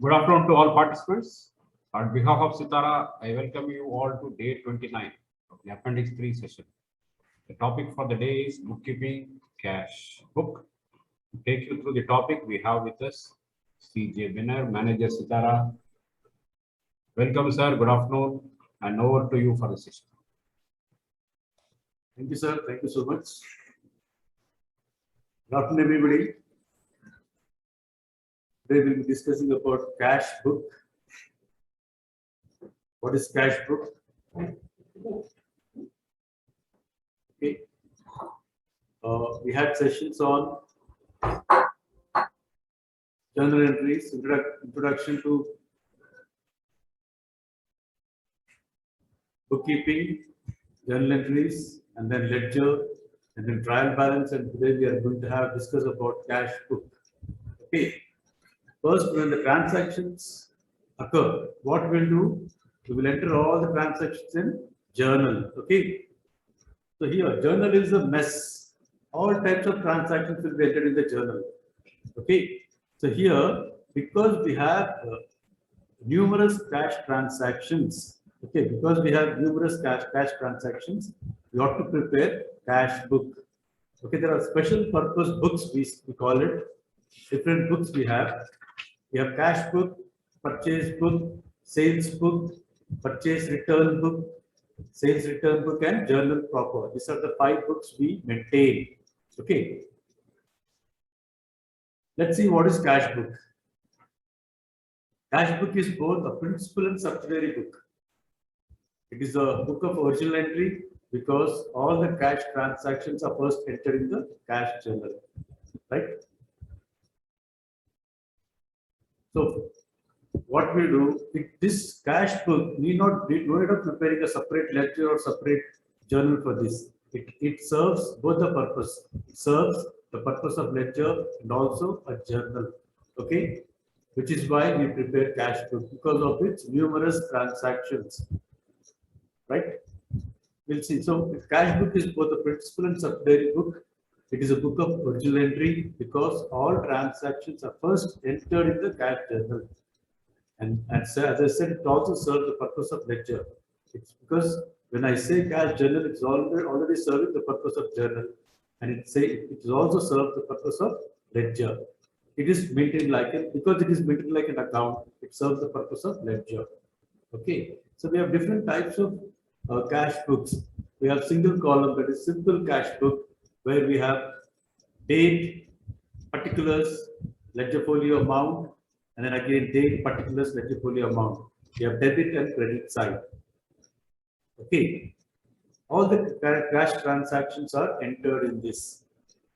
Good afternoon to all participants. On behalf of Sitara, I welcome you all to day 29 of the Appendix 3 session. The topic for the day is bookkeeping cash book. To take you through the topic, we have with us CJ Winner, Manager Sitara. Welcome, sir. Good afternoon. And over to you for the session. Thank you, sir. Thank you so much. Good afternoon, everybody. Today we'll be discussing about cash book. What is cash book? Okay. We had sessions on journal entries, introduction to bookkeeping, journal entries, and then ledger, and then trial balance. And today we are going to discuss about cash book. Okay. First, when the transactions occur, what we'll do, we will enter all the transactions in journal. Okay. So here, journal is a mess. All types of transactions will be entered in the journal. Okay. So here, because we have numerous cash transactions. Okay, because we have numerous cash transactions, we ought to prepare cash book. Okay, there are special purpose books, we call it. Different books we have. We have cash book, purchase book, sales book, purchase return book, sales return book, and journal proper. These are the 5 books we maintain. Okay. Let's see what is cash book. Cash book is both a principal and subsidiary book. It is a book of original entry because all the cash transactions are first entered in the cash journal, right? So, what we do, this cash book, we don't need of preparing a separate ledger or separate journal for this. It serves both the purpose. It serves the purpose of ledger and also a journal. Okay, which is why we prepare cash book, because of its numerous transactions. Right? We'll see. So, cash book is both a principal and subsidiary book. It is a book of original entry because all transactions are first entered in the cash journal. And so, as I said, it also serves the purpose of ledger. It's because when I say cash journal, it's already serving the purpose of journal. And it also serves the purpose of ledger. It is maintained like it, because it is maintained like an account, it serves the purpose of ledger. Okay. So we have different types of cash books. We have single column, that is simple cash book, where we have date, particulars, ledger folio amount, and then again date, particulars, ledger folio amount. We have debit and credit side. Okay. All the cash transactions are entered in this.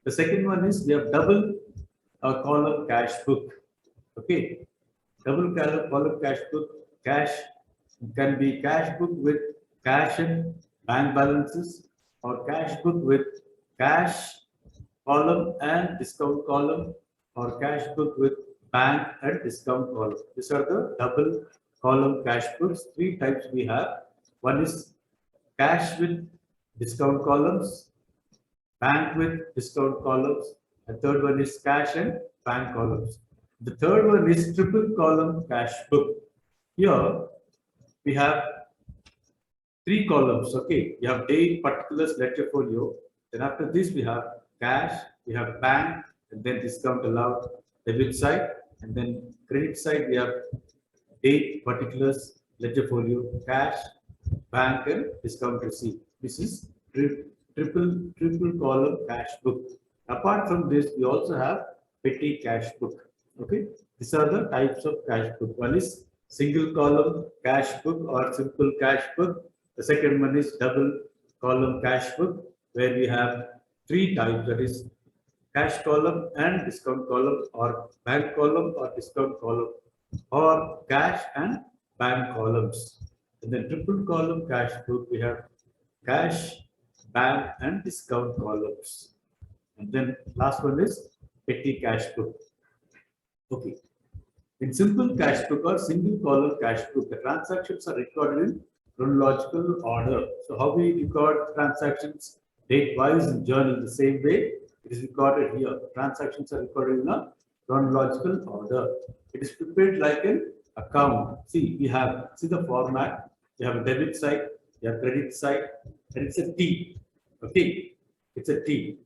The second one is we have double column cash book. Okay. Double column cash book. Cash can be cash book with cash and bank balances, or cash book with cash column and discount column, or cash book with bank and discount column. These are the double column cash books. 3 types we have. One is cash with discount columns, bank with discount columns, and third one is cash and bank columns. The third one is triple column cash book. Here we have 3 columns. Okay, you have date, particulars, ledger folio. Then after this we have cash, we have bank, and then discount allowed, debit side, and then credit side we have date, particulars, ledger folio, cash, bank, and discount receipt. This is triple column cash book. Apart from this, we also have petty cash book. Okay, these are the types of cash book. One is single column cash book or simple cash book. The second one is double column cash book, where we have 3 types, that is cash column and discount column, or bank column or discount column, or cash and bank columns. And then triple column cash book, we have cash, bank, and discount columns. And then last one is petty cash book. Okay. In simple cash book or single column cash book, the transactions are recorded in chronological order. So how we record transactions date wise in journal, the same way it is recorded here. The transactions are recorded in a chronological order. It is prepared like an account. See, see the format. You have a debit side, you have credit side, and it's a T. Okay, it's a T.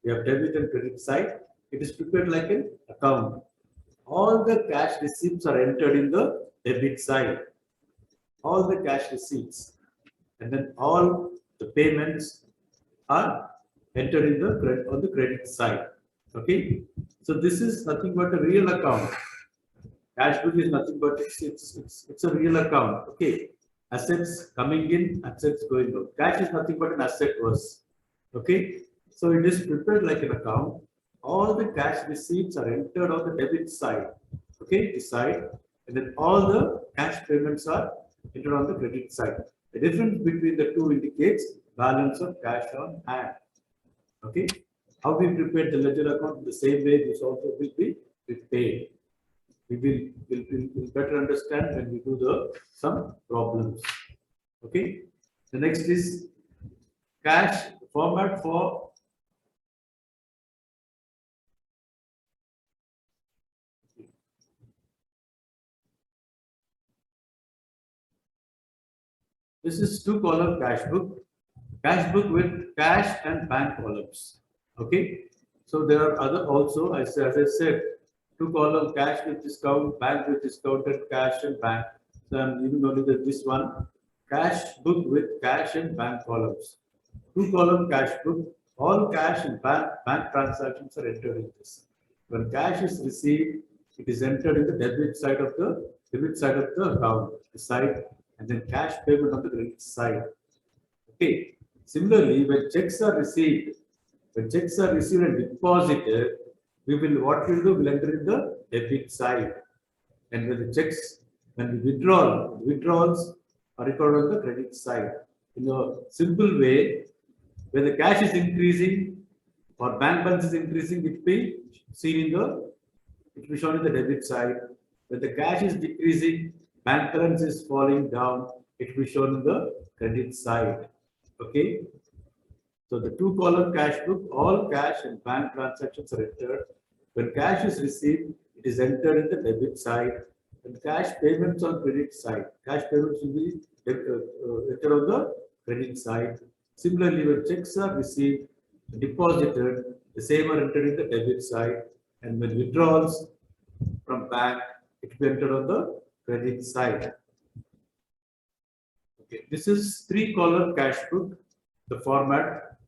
You have debit and credit side. It is prepared like an account. All the cash receipts are entered in the debit side. All the cash receipts, and then all the payments are entered in the on the credit side. Okay, so this is nothing but a real account. Cash book is nothing but it's a real account. Okay, assets coming in, assets going out. Cash is nothing but an asset was. Okay, so it is prepared like an account. All the cash receipts are entered on the debit side. Okay, this side, and then all the cash payments are entered on the credit side. The difference between the two indicates balance of cash on hand. Okay, how we prepare the ledger account? The same way this also will be paid. We will better understand when we do some problems. Okay, the next is cash format for this is 2-column cash book with cash and bank columns. Okay, so there are other also, as I said, 2-column cash with discount, bank with discounted cash and bank. So I'm giving only this one cash book with cash and bank columns. 2-column cash book, all cash and bank transactions are entered in this. When cash is received, it is entered in the debit side of the account, the side, and then cash payment on the credit side. Okay. Similarly, when checks are received and deposited, what we'll do, we'll enter in the debit side. And when we withdrawals are recorded on the credit side. In a simple way, when the cash is increasing or bank balance is increasing, it will be shown in the debit side. When the cash is decreasing, bank balance is falling down, it will be shown in the credit side. Okay. So the 2-column cash book, all cash and bank transactions are entered. When cash is received, it is entered in the debit side. And cash payments on credit side. Cash payments will be entered on the credit side. Similarly, when checks are received, deposited, the same are entered in the debit side. And when withdrawals from bank, it will be entered on the credit side. Okay, this is 3-column cash book. The format,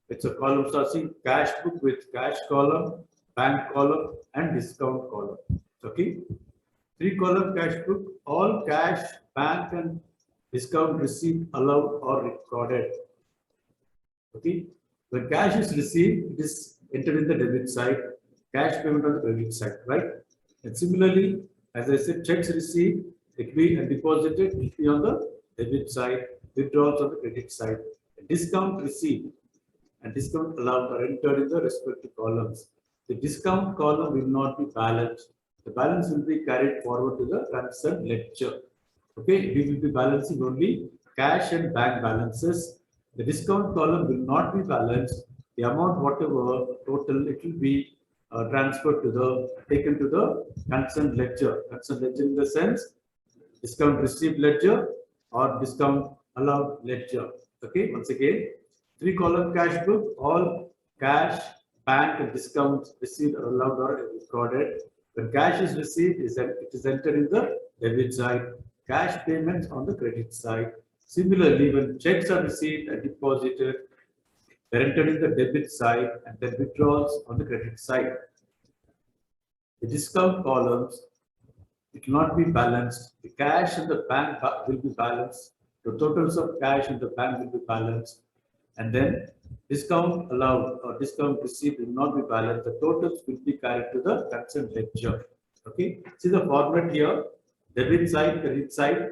it's a column starting cash book with cash column, bank column, and discount column. Okay, 3-column cash book, all cash, bank, and discount received allowed or recorded. Okay, when cash is received, it is entered in the debit side, cash payment on the credit side, right? And similarly, as I said, checks received, it be and deposited, it be on the debit side, withdrawals on the credit side. Discount received and discount allowed are entered in the respective columns. The discount column will not be balanced. The balance will be carried forward to the concerned ledger. Okay, we will be balancing only cash and bank balances. The discount column will not be balanced. The amount, whatever total, it will be transferred to taken to the concerned ledger. Concerned ledger in the sense discount received ledger or discount allowed ledger. Okay, once again, 3-column cash book, all cash, bank, and discounts received are allowed or recorded. When cash is received, it is entered in the debit side, cash payments on the credit side. Similarly, when checks are received and deposited, they're entered in the debit side and then withdrawals on the credit side. The discount columns, it will not be balanced. The cash and the bank will be balanced. The totals of cash in the bank will be balanced, and then discount allowed or discount received will not be balanced. The totals will be carried to the concerned ledger. Okay, see the format here: debit side, credit side.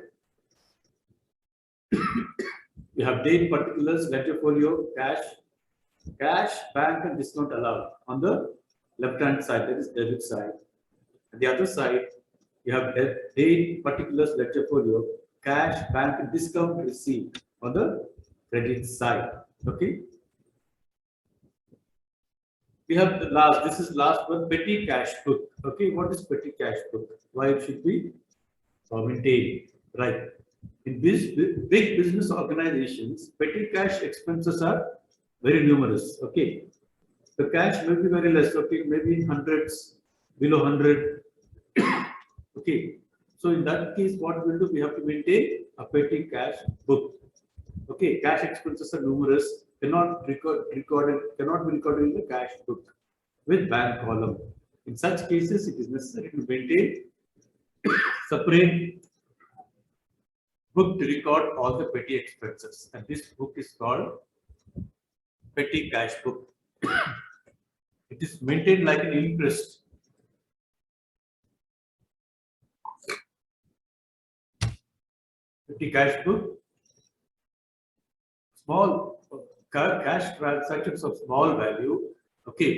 You have date particulars, ledger folio, cash, bank, and discount allowed on the left-hand side. That is debit side. On the other side, you have date particulars, ledger folio, cash, bank, and discount received on the credit side. Okay. we have the last, this is last one, petty cash book. Okay, what is petty cash book? Why it should be maintained, right? In big business organizations, petty cash expenses are very numerous. Okay, the cash may be very less. Okay, maybe in hundreds, below 100. Okay, so in that case, what we'll do, we have to maintain a petty cash book. Okay, cash expenses are numerous, cannot be recorded in the cash book with bank column. In such cases, it is necessary to maintain separate book to record all the petty expenses, and this book is called petty cash book. It is maintained like an interest. Petty cash book, small cash transactions of small value. Okay,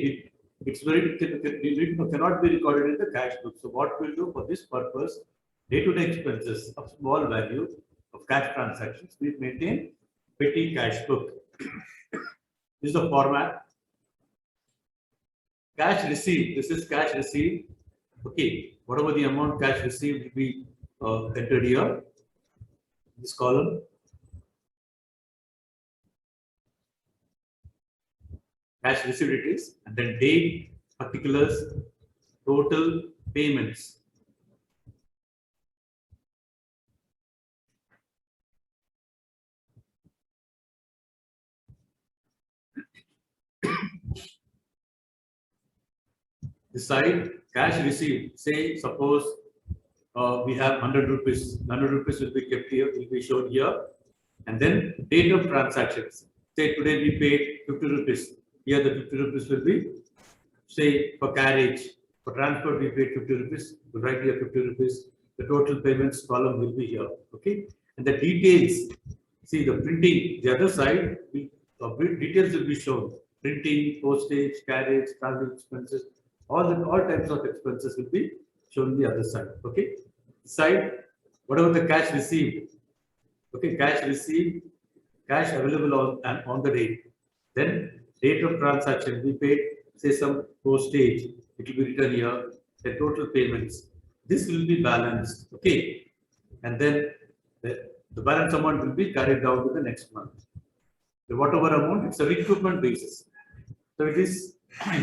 it's very cannot be recorded in the cash book. So what we'll do for this purpose, day-to-day expenses of small value of cash transactions, we maintain petty cash book. This is the format. Cash received. This is cash received. Okay, whatever the amount cash received will be entered here. This column. Cash received it is, and then date, particulars, total payments. This side, cash received, say, suppose we have 100 rupees. 100 rupees will be kept here, will be shown here. And then date of transactions. Say today we paid 50 rupees. Here the 50 rupees will be, say, for carriage. For transport we paid 50 rupees. We'll write here 50 rupees. The total payments column will be here. Okay. And the details, see the printing, the other side, details will be shown. Printing, postage, carriage, travel expenses, all types of expenses will be shown on the other side. Okay. Side, whatever the cash received. Okay, cash received, cash available on the date. Then date of transaction, we paid, say, some postage, it will be written here, the total payments. This will be balanced. Okay. And then the balance amount will be carried down to the next month. The whatever amount, it's a recoupment basis. So it is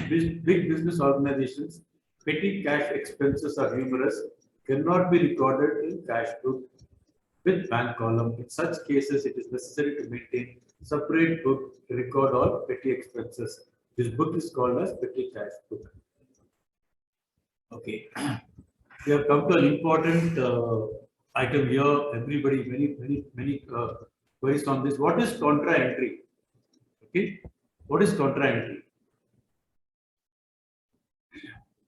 big business organizations, petty cash expenses are numerous, cannot be recorded in cash book with bank column. In such cases, it is necessary to maintain separate book to record all petty expenses. This book is called as petty cash book. Okay, we have come to an important item here. Everybody, many queries on this. What is contra entry? Okay, what is contra entry?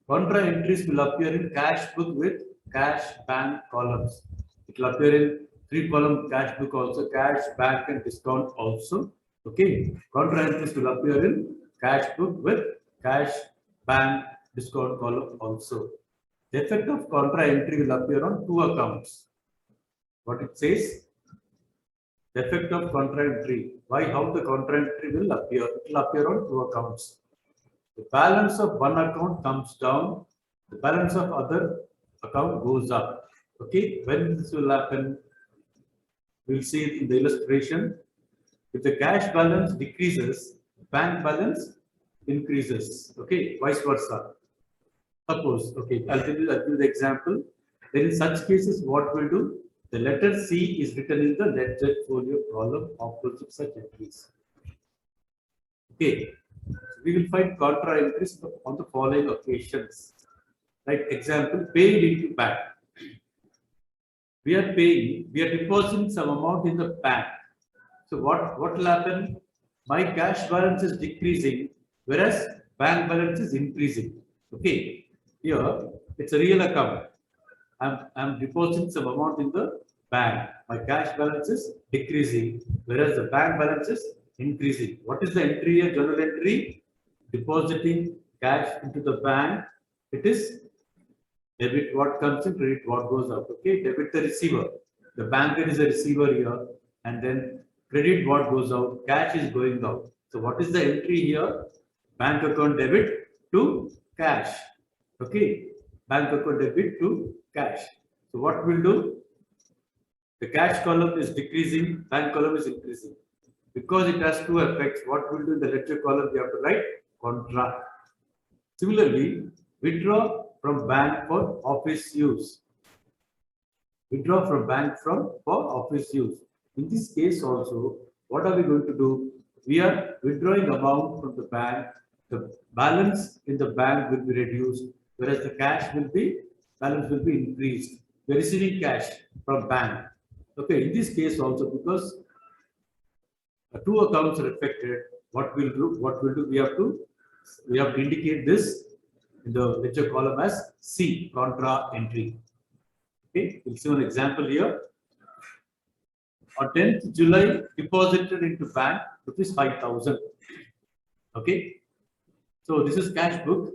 Contra entries will appear in cash book with cash bank columns. It will appear in 3-column cash book also, cash, bank, and discount also. Okay, contra entries will appear in cash book with cash, bank, discount column also. The effect of contra entry will appear on 2 accounts. What it says? The effect of contra entry. Why? How the contra entry will appear? It will appear on 2 accounts. The balance of one account comes down, the balance of other account goes up. Okay, when this will happen, we'll see it in the illustration. If the cash balance decreases, bank balance increases. Okay, vice versa. Suppose, okay, I'll give you the example. Then in such cases, what we'll do? The letter C is written in the ledger folio column opposite such entries. Okay. We will find contra entries on the following occasions. Like example, paid into bank. We are depositing some amount in the bank. So what will happen? My cash balance is decreasing, whereas bank balance is increasing. Okay, here it's a real account. I'm depositing some amount in the bank. My cash balance is decreasing, whereas the bank balance is increasing. What is the entry here? Journal entry. Depositing cash into the bank, it is debit what comes in, credit what goes out. Okay, debit the receiver. The banker is a receiver here, and then credit what goes out, cash is going out. So what is the entry here? bank account debit to cash. Okay, bank account debit to cash. So what we'll do? The cash column is decreasing, bank column is increasing. Because it has two effects, what we'll do in the ledger column, we have to write contra. Similarly, withdraw from bank for office use. Withdraw from bank for office use. In this case also, what are we going to do? We are withdrawing amount from the bank. The balance in the bank will be reduced, whereas the balance will be increased. We are receiving cash from bank. Okay, in this case also, because two accounts are affected, what we'll do, we have to indicate this in the ledger column as C, contra entry. Okay, we'll see an example here. On 10th July, deposited into bank rupees 5,000. Okay, so this is cash book.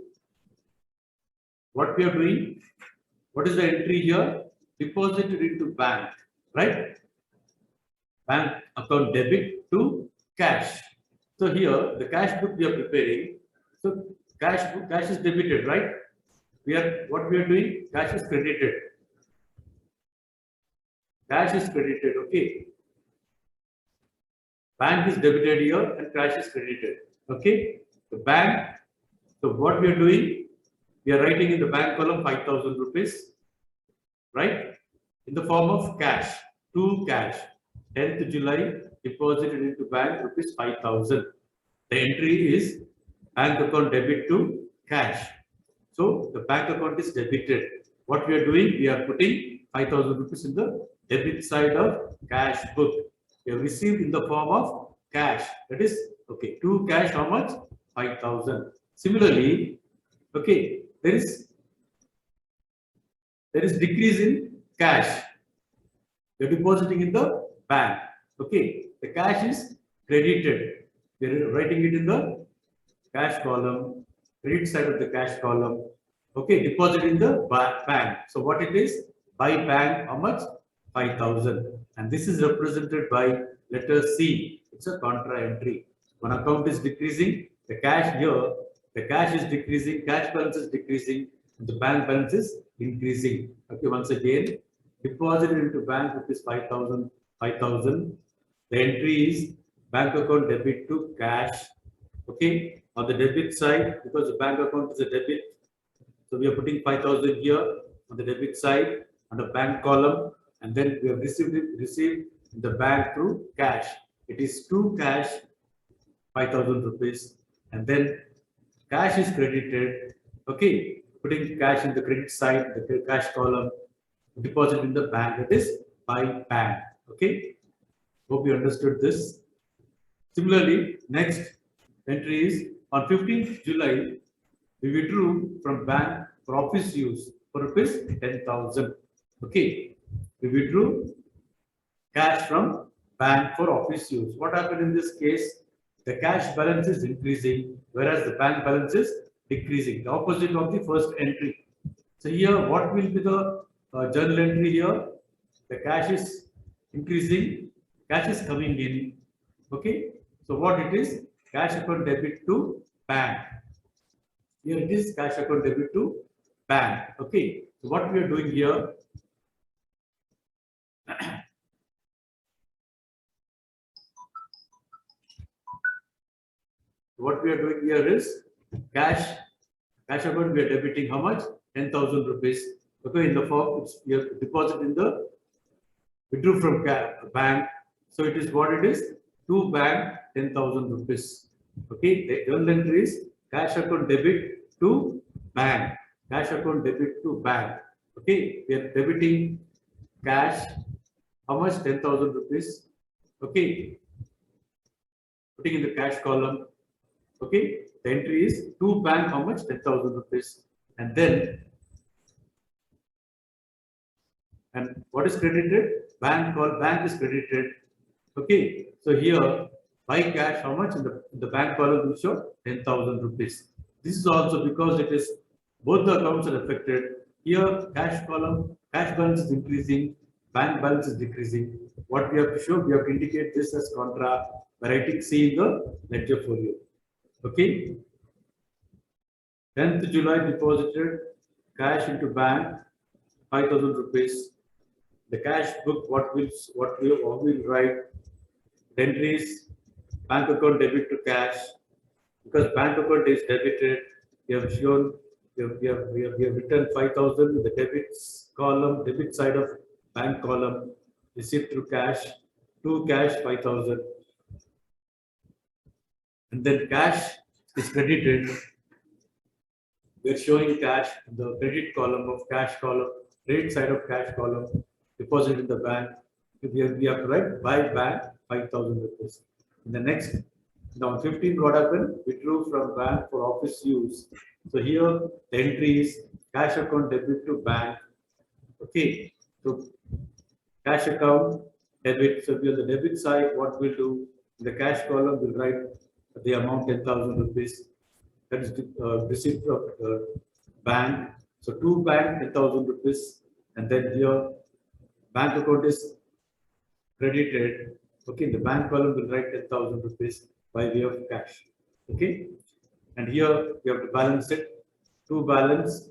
What we are doing? What is the entry here? Deposited into bank, right? Bank account debit to cash. So here the cash book we are preparing. So cash is debited, right? What we are doing? Cash is credited. Cash is credited. Okay. Bank is debited here and cash is credited. Okay. The bank. So what we are doing? We are writing in the bank column 5,000 rupees, right? In the form of cash to cash. 10th July deposited into bank rupees 5,000. The entry is bank account debit to cash. So the bank account is debited. What we are doing, we are putting 5,000 rupees in the debit side of cash book. We have received in the form of cash. That is okay. To cash, how much? 5,000. Similarly, okay, there is decrease in cash. You're depositing in the bank. Okay, the cash is credited. We're writing it in the cash column, credit side of the cash column. Okay, deposit in the bank. So what it is? By bank, how much? 5,000. And this is represented by letter C. It's a contra entry. One account is decreasing, the cash here, the cash is decreasing, cash balance is decreasing, and the bank balance is increasing. Okay, once again, deposited into bank rupees 5,000. The entry is bank account debit to cash. Okay, on the debit side, because the bank account is a debit, so we are putting 5,000 here on the debit side on the bank column, and then we have received in the bank through cash. It is to cash 5,000 rupees, and then cash is credited. Okay, putting cash in the credit side, the cash column, deposit in the bank, that is by bank. Okay, hope you understood this. Similarly, next entry is on 15th July, we withdrew from bank for office use for rupees 10,000. Okay, we withdrew cash from bank for office use. What happened in this case? The cash balance is increasing, whereas the bank balance is decreasing. The opposite of the first entry. So here, what will be the journal entry here? The cash is increasing, cash is coming in. Okay, so what it is? Cash account debit to bank. Here it is cash account debit to bank. Okay, so what we are doing here? What we are doing here is cash account we are debiting how much? 10,000 rupees. Okay, in the form we have deposit in the withdrew from bank. So it is what it is? To bank 10,000 rupees. Okay, the journal entry is cash account debit to bank. Cash account debit to bank. Okay, we are debiting cash. How much? 10,000 rupees. Okay, putting in the cash column. Okay, the entry is to bank how much? 10,000 rupees. And then, and what is credited? Bank is credited. Okay, so here by cash how much? In the bank column we show 10,000 rupees. This is also because it is both the accounts are affected. Here cash column, cash balance is increasing, bank balance is decreasing. What we have to show? We have to indicate this as contra by writing C in the ledger folio. Okay, 10th July deposited cash into bank 5,000 rupees. The cash book, what will write entries, bank account debit to cash. Because bank account is debited, we have shown, we have written 5,000 in the debits column, debit side of bank column, received through cash, to cash 5,000. And then cash is credited. We are showing cash in the credit column of cash column, credit side of cash column, deposit in the bank. We have to write by bank 5,000 rupees. In the next, now 15, what happened? Withdrew from bank for office use. So here the entry is cash account debit to bank. Okay, so cash account debit. So we on the debit side, what we'll do in the cash column, we'll write the amount 10,000 rupees. That is received from bank. So to bank 10,000 rupees, and then here bank account is credited. Okay, in the bank column will write 10,000 rupees by way of cash. Okay, and here we have to balance it. To balance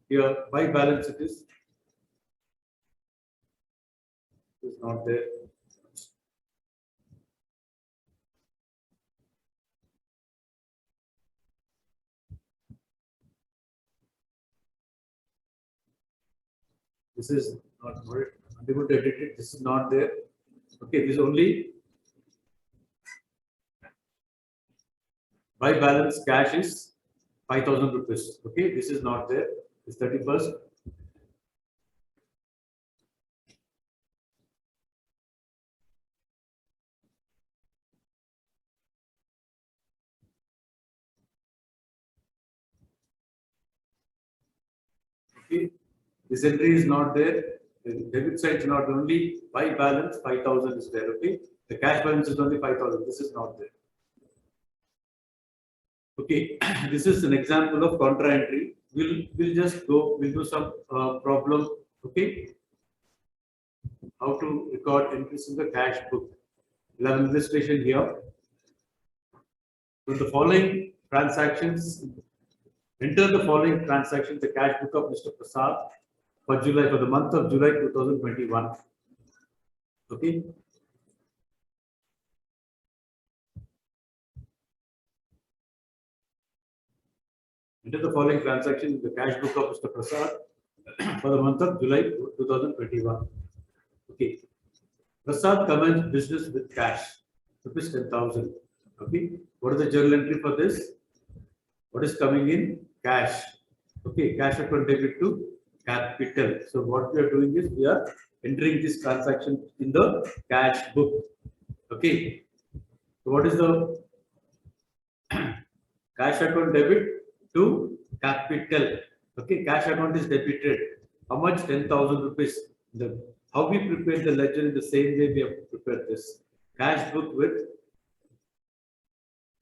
here by balance it is not there. This is not unable to edit it. This is not there. Okay, this is only by balance cash is 5,000 rupees. Okay, this is not there. It's 31st. Okay, this entry is not there. The debit side is not only by balance 5,000 is there. Okay, the cash balance is only 5,000. This is not there. Okay, this is an example of contra entry. We'll just go. We'll do some problem. Okay, how to record entries in the cash book. We'll have an illustration here. So the following transactions. Enter the following transactions. The cash book of Mr. Prasad for July, for the month of July 2021. Okay. Enter the following transaction in the cash book of Mr. Prasad for the month of July 2021. Okay. Prasad commenced business with cash, rupees 10,000. Okay. What is the journal entry for this? What is coming in? Cash. Okay. Cash account debit to capital. So what we are doing is we are entering this transaction in the cash book. Okay. So what is the cash account debit to capital? Okay. Cash account is debited. How much? 10,000 rupees. How we prepare the ledger in the same way we have prepared this. Cash book with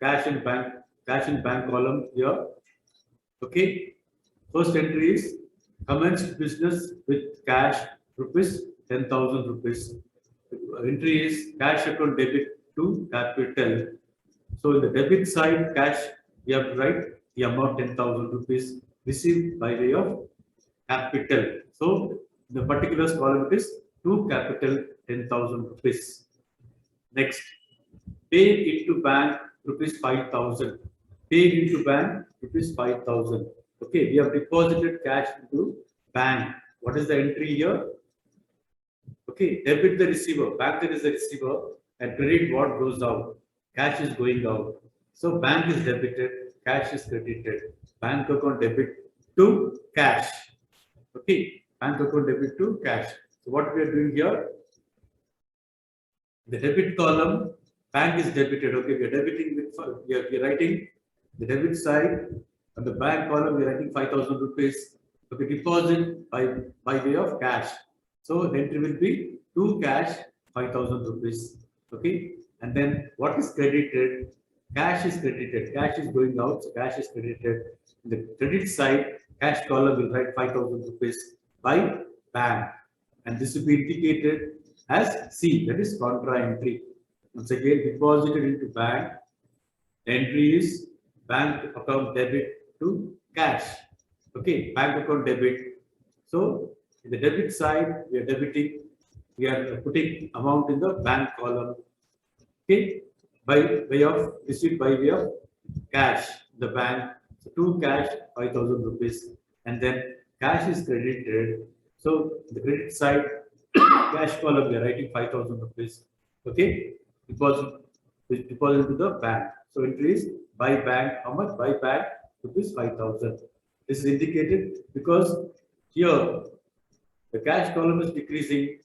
cash in bank column here. Okay. First entry is commenced business with cash rupees 10,000 rupees. Entry is cash account debit to capital. So in the debit side, cash, we have to write the amount 10,000 rupees received by way of capital. So the particulars column is to capital 10,000 rupees. Next, paid into bank rupees 5,000. Paid into bank rupees 5,000. Okay, we have deposited cash into bank. What is the entry here? Okay, debit the receiver. Bank is the receiver, and credit what goes out. Cash is going out. So bank is debited, cash is credited. Bank account debit to cash. Okay, bank account debit to cash. So what we are doing here? The debit column, bank is debited. Okay, we are debiting with, we are writing the debit side. On the bank column, we are writing 5,000 rupees. Okay, deposit by way of cash. So the entry will be to cash 5,000 rupees. Okay, and then what is credited? Cash is credited. Cash is going out. So cash is credited. In the credit side, cash column will write 5,000 rupees by bank, and this will be indicated as C. That is contra entry. Once again, deposited into bank The entry is bank account debit to cash. Okay, bank account debit. So in the debit side, we are debiting, we are putting amount in the bank column. Okay, by way of receipt by way of cash, the bank. So to cash 5,000 rupees, and then cash is credited. So the credit side, cash column, we are writing 5,000 rupees. Okay, deposit to the bank. So entry is by bank. How much? By bank rupees 5,000. This is indicated because here the cash column is decreasing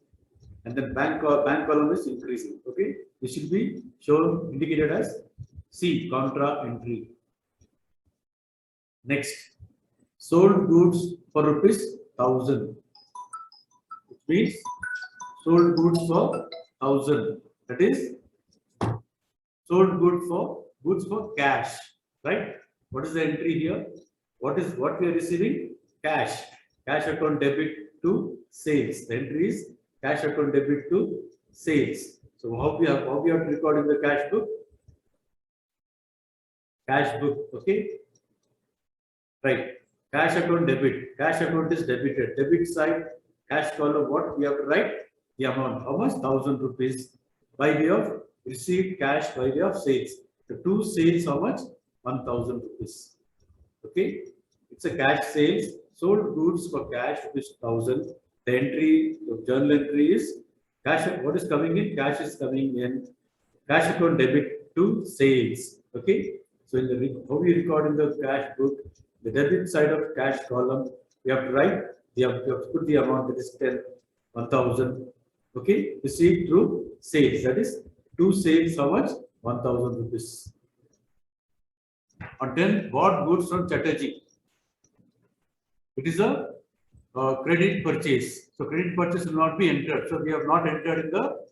and then bank column is increasing. Okay, this should be shown indicated as C contra entry. Next, sold goods for rupees 1,000, which means sold goods for 1,000. That is sold goods for cash, right? What is the entry here? What we are receiving? Cash. Cash account debit to sales. The entry is cash account debit to sales. So how we have to record in the cash book? Cash book, okay? Right. Cash account debit. Cash account is debited. Debit side, cash column, what we have to write? The amount. How much? 1,000 rupees by way of received cash by way of sales. The two sales, how much? 1,000 rupees. Okay. It's a cash sales. Sold goods for cash is 1,000. The entry, the journal entry is cash. What is coming in? Cash is coming in. Cash account debit to sales. Okay. So in the how we record in the cash book, the debit side of cash column, we have to write, we have to put the amount that is 1,000. Okay, received through sales. That is two sales, how much? 1,000 rupees. And then bought goods from Chatterjee. It is a credit purchase. So credit purchase will not be entered. So we have not entered in the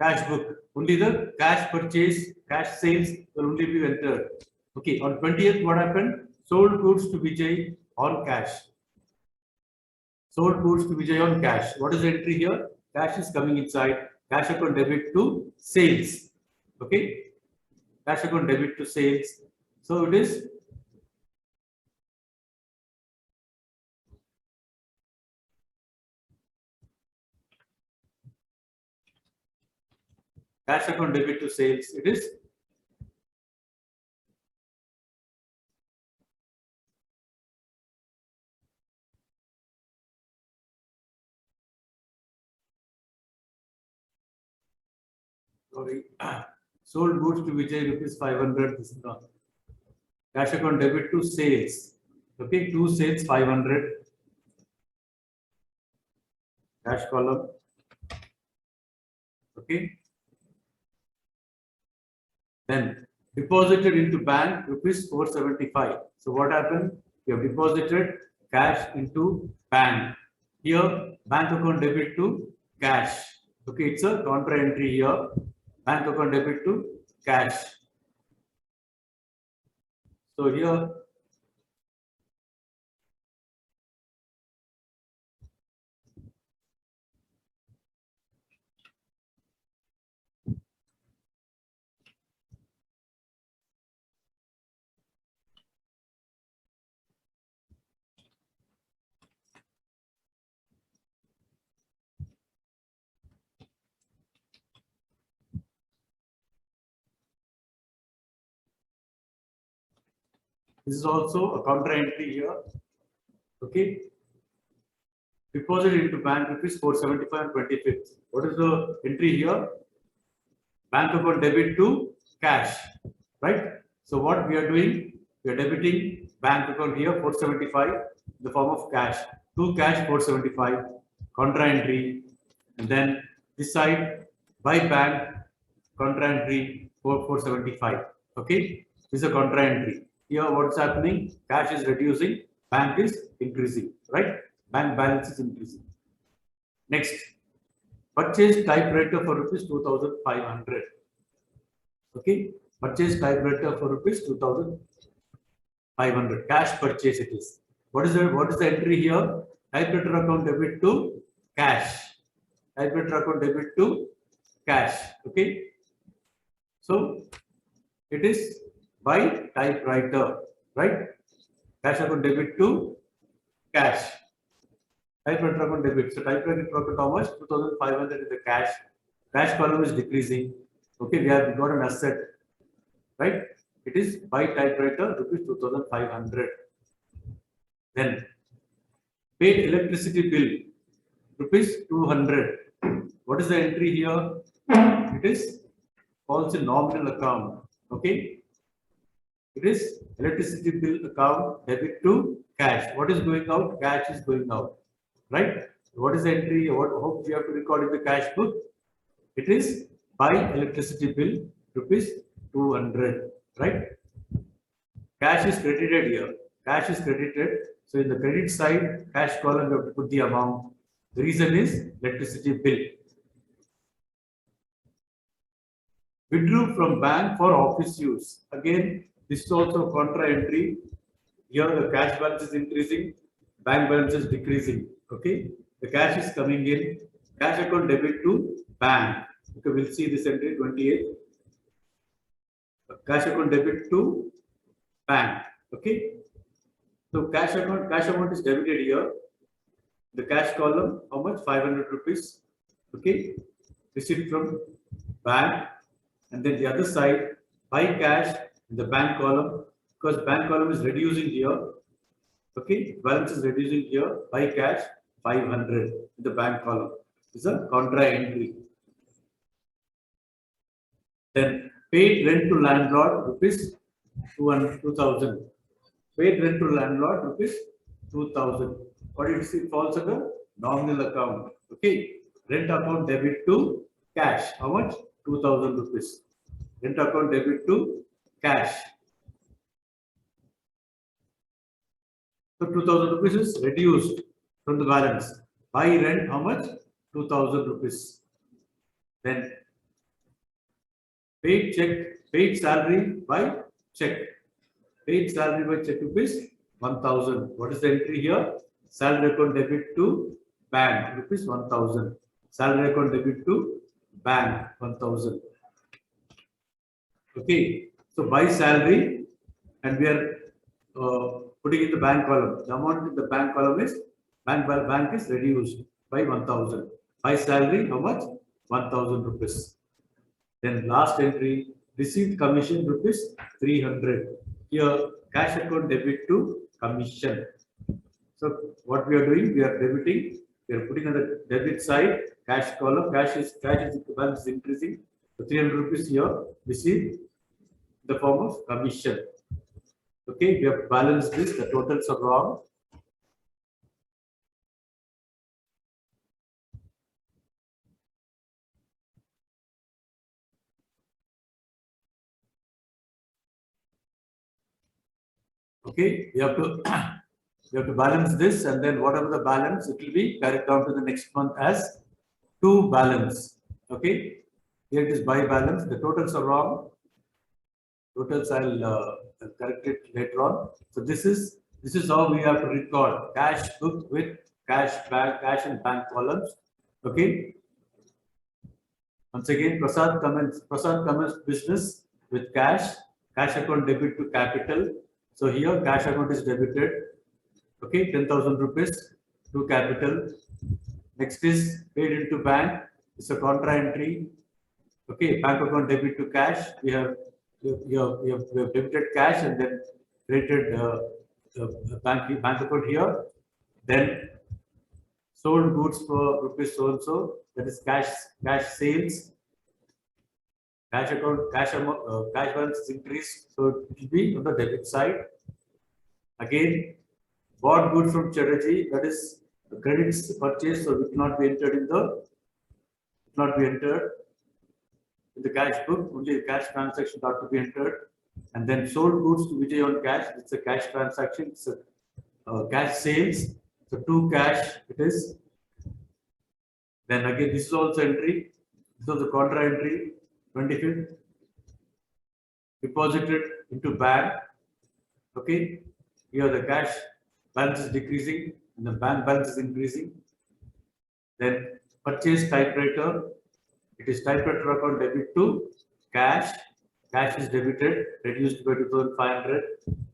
cash book. Only the cash purchase, cash sales will only be entered. Okay, on 20th, what happened? Sold goods to Vijay on cash. Sold goods to Vijay on cash. What is the entry here? Cash is coming inside. Cash account debit to sales. Okay, cash account debit to sales. So it is cash account debit to sales. It is sorry, sold goods to Vijay rupees 500. This is not cash account debit to sales. Okay, to sales 500. Cash column. Okay. Then deposited into bank rupees 475. So what happened? You have deposited cash into bank. Here bank account debit to cash. Okay, it's a contra entry here. Bank account debit to cash. So here this is also a contra entry here. Okay. Deposit into bank rupees 475 and 25th. What is the entry here? Bank account debit to cash, right? So what we are doing, we are debiting bank account here 475 in the form of cash. To cash 475, contra entry, and then this side by bank contra entry 475. Okay, this is a contra entry. Here what's happening? Cash is reducing, bank is increasing, right? Bank balance is increasing. Next, purchase typewriter for rupees 2,500. Okay, purchase typewriter for rupees 2,500. Cash purchase it is. What is the entry here? Typewriter account debit to cash. Typewriter account debit to cash. Okay. So It is by typewriter, right? Cash account debit to cash. Typewriter account debit. So typewriter account how much? 2,500 in the cash. Cash column is decreasing. Okay, we have got an asset, right? It is by typewriter rupees 2,500. Then paid electricity bill rupees 200. What is the entry here? It is falls in nominal account. Okay, it is electricity bill account debit to cash. What is going out? Cash is going out, right? What is the entry? What hope we have to record in the cash book? It is by electricity bill rupees 200, right? Cash is credited here. Cash is credited. So in the credit side, cash column, you have to put the amount. The reason is electricity bill. Withdrew from bank for office use. Again, this is also contra entry. Here the cash balance is increasing, bank balance is decreasing. Okay, the cash is coming in. Cash account debit to bank. Okay, we'll see this entry 28. Cash account debit to bank. Okay, so cash amount is debited here. The cash column, how much? 500 rupees. Okay, receipt from bank, and then the other side by cash in the bank column, because bank column is reducing here. Okay, balance is reducing here by cash 500 in the bank column. This is a contra entry. Then paid rent to landlord rupees 2,000. Paid rent to landlord rupees 2,000. What do you see? It falls under nominal account. Okay, rent account debit to cash. How much? 2,000 rupees. Rent account debit to cash. So 2,000 rupees is reduced from the balance. By rent, how much? 2,000 rupees. Then paid check, paid salary by check. Paid salary by check rupees 1,000. What is the entry here? Salary account debit to bank rupees 1,000. Salary account debit to bank 1,000. Okay, so by salary, and we are putting in the bank column. The amount in the bank column is bank is reduced by 1,000. By salary, how much? 1,000 rupees. Then last entry, received commission rupees 300. Here, cash account debit to commission. So what we are doing, we are debiting. We are putting on the debit side cash column. Cash is balance is increasing. So 300 rupees here received in the form of commission. Okay, we have to balance this. The totals are wrong. Okay, we have to we have to balance this, and then whatever the balance, it will be carried down to the next month as to balance. Okay, here it is by balance. The totals are wrong. Totals I'll correct it later on. So this is how we have to record cash book with cash and bank columns. Okay. Once again, Prasad commenced business with cash account debit to capital. So here cash account is debited. Okay, 10,000 rupees to capital. Next is paid into bank. It's a contra entry. Okay, bank account debit to cash. We have debited cash and then created bank account here. Then sold goods for rupees so and so. That is cash sales. Cash balance is increased, so it will be on the debit side. Again, bought goods from Chatterjee, that is the credits purchase, so it will not be entered in the cash book. Only the cash transaction got to be entered. And then sold goods to Vijay on cash. It's a cash transaction. It's a cash sales. So to cash it is. Then again, this is also entry. This was the contra entry. 25th, deposited into bank. Okay, here the cash balance is decreasing and the bank balance is increasing. Then purchase typewriter. It is typewriter account debit to cash cash is debited, reduced by 2,500.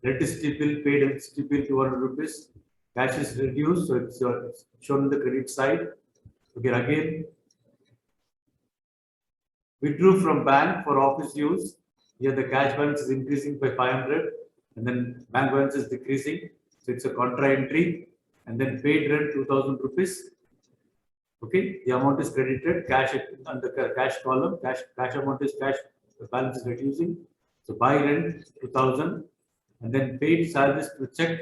Electricity bill paid, electricity bill 200 rupees. Cash is reduced, so it's shown on the credit side. Okay, again, withdrew from bank for office use. Here the cash balance is increasing by 500, and then bank balance is decreasing. So it's a contra entry, and then paid rent 2,000 rupees. Okay, the amount is credited, cash on the cash column, cash amount is cash, the balance is reducing. So buy rent 2,000, and then paid salaries to check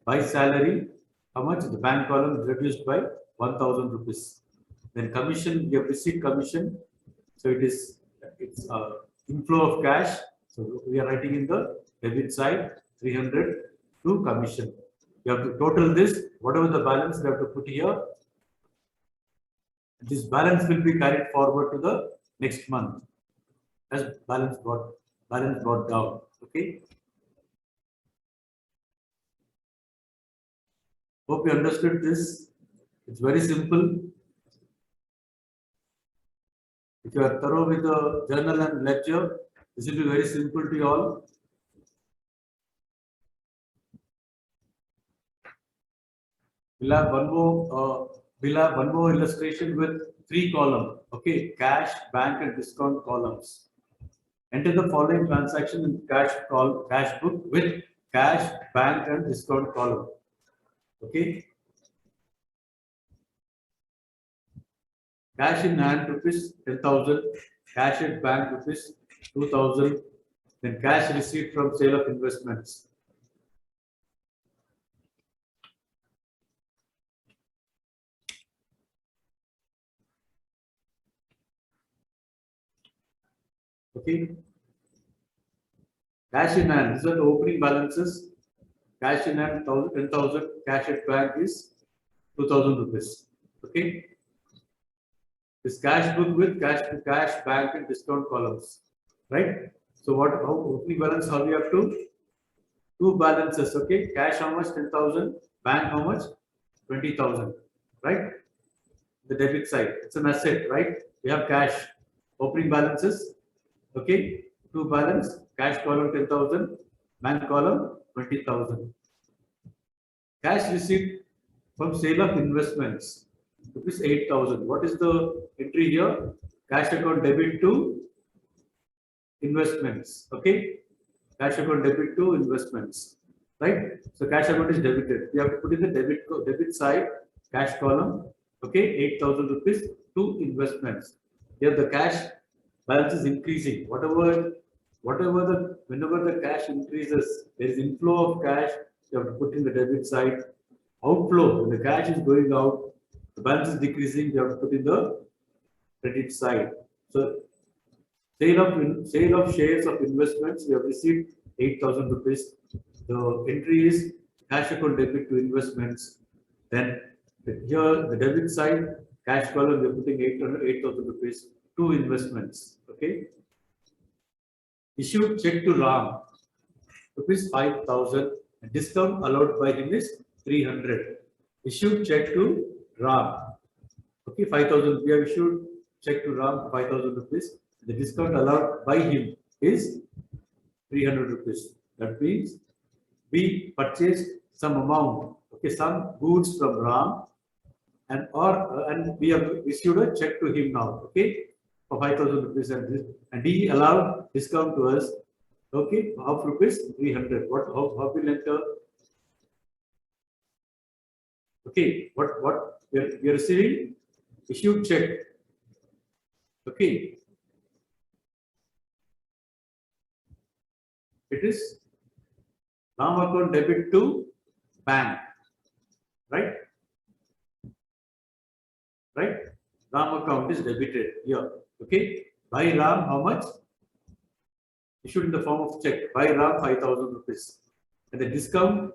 by salary. How much? The bank column is reduced by 1,000 rupees. Then commission, we have received commission. So it's inflow of cash. So we are writing in the debit side 300 to commission. You have to total this, whatever the balance you have to put here. This balance will be carried forward to the next month as balance brought down. Okay. Hope you understood this. It's very simple. If you are thorough with the journal and ledger, this will be very simple to you all. We'll have one more illustration with 3 columns. Okay, cash, bank, and discount columns. Enter the following transaction in cash book with cash, bank, and discount column. Okay. Cash in hand rupees 10,000, cash at bank rupees 2,000, then cash received from sale of investments. Okay. Cash in hand, these are the opening balances. Cash in hand 10,000, cash at bank is 2,000 rupees. Okay. This cash book with cash, bank, and discount columns, right? So how opening balance? How we have two balances? Okay, cash how much? 10,000. Bank how much? 20,000. Right? The debit side. It's an asset, right? We have cash. Opening balances. Okay, 2 balance. Cash column 10,000. Bank column 20,000. Cash received from sale of investments. Rupees 8,000. What is the entry here? Cash account debit to investments. Okay. Cash account debit to investments. Right. So cash account is debited. We have to put in the debit side, cash column. Okay. 8,000 rupees to investments. Here the cash balance is increasing. Whenever the cash increases, there is inflow of cash. You have to put in the debit side. Outflow, when the cash is going out, the balance is decreasing, you have to put in the credit side. So sale of shares of investments, we have received 8,000 rupees. The entry is cash account debit to investments. Then here the debit side, cash column, we are putting 8,000 rupees to investments. Okay. Issued check to Ram, rupees 5,000. Discount allowed by him is 300. Issued check to Ram. Okay, 5,000. We have issued check to Ram 5,000 rupees. The discount allowed by him is 300 rupees. That means we purchased some amount, okay, some goods from Ram, and we have issued a check to him now, okay, for 5,000 rupees, and he allowed discount to us, okay, half rupees 300. How will enter? Okay, what we are receiving? Issued check. Okay. It is Ram account debit to bank. Right? Right? Ram account is debited here. Okay. By Ram, how much? Issued in the form of check. By Ram, 5,000 rupees. And the discount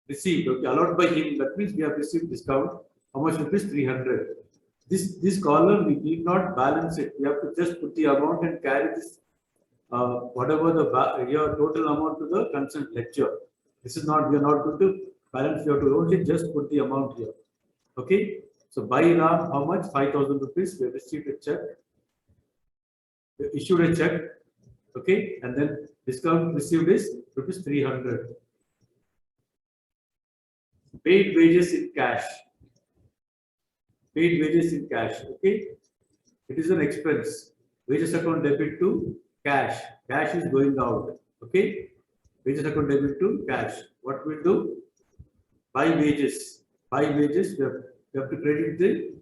received, okay, allowed by him. That means we have received discount. How much rupees? 300. This column, we need not balance it. We have to just put the amount and carry this, whatever your total amount to the concerned ledger. This is not, we are not going to balance. You have to only just put the amount here. Okay. So by Ram, how much? 5,000 rupees. We have received a check. issued a check, okay, and then discount received is rupees 300. Paid wages in cash. Paid wages in cash, okay. It is an expense. Wages account debit to cash. Cash is going out, okay. Wages account debit to cash. What we'll do? By wages. By wages, we have to credit the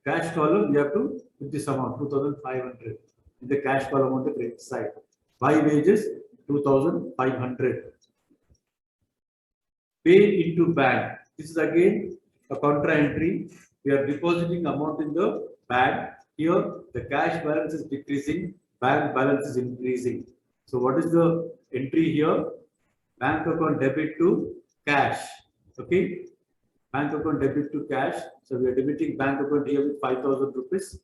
cash column. We have to put this amount 2,500 in the cash column on the credit side. By wages 2,500. Pay into bank. This is again a contra entry. We are depositing amount in the bank. Here the cash balance is decreasing, bank balance is increasing. So what is the entry here? Bank account debit to cash. Okay. Bank account debit to cash. So we are debiting bank account here with 5,000 rupees.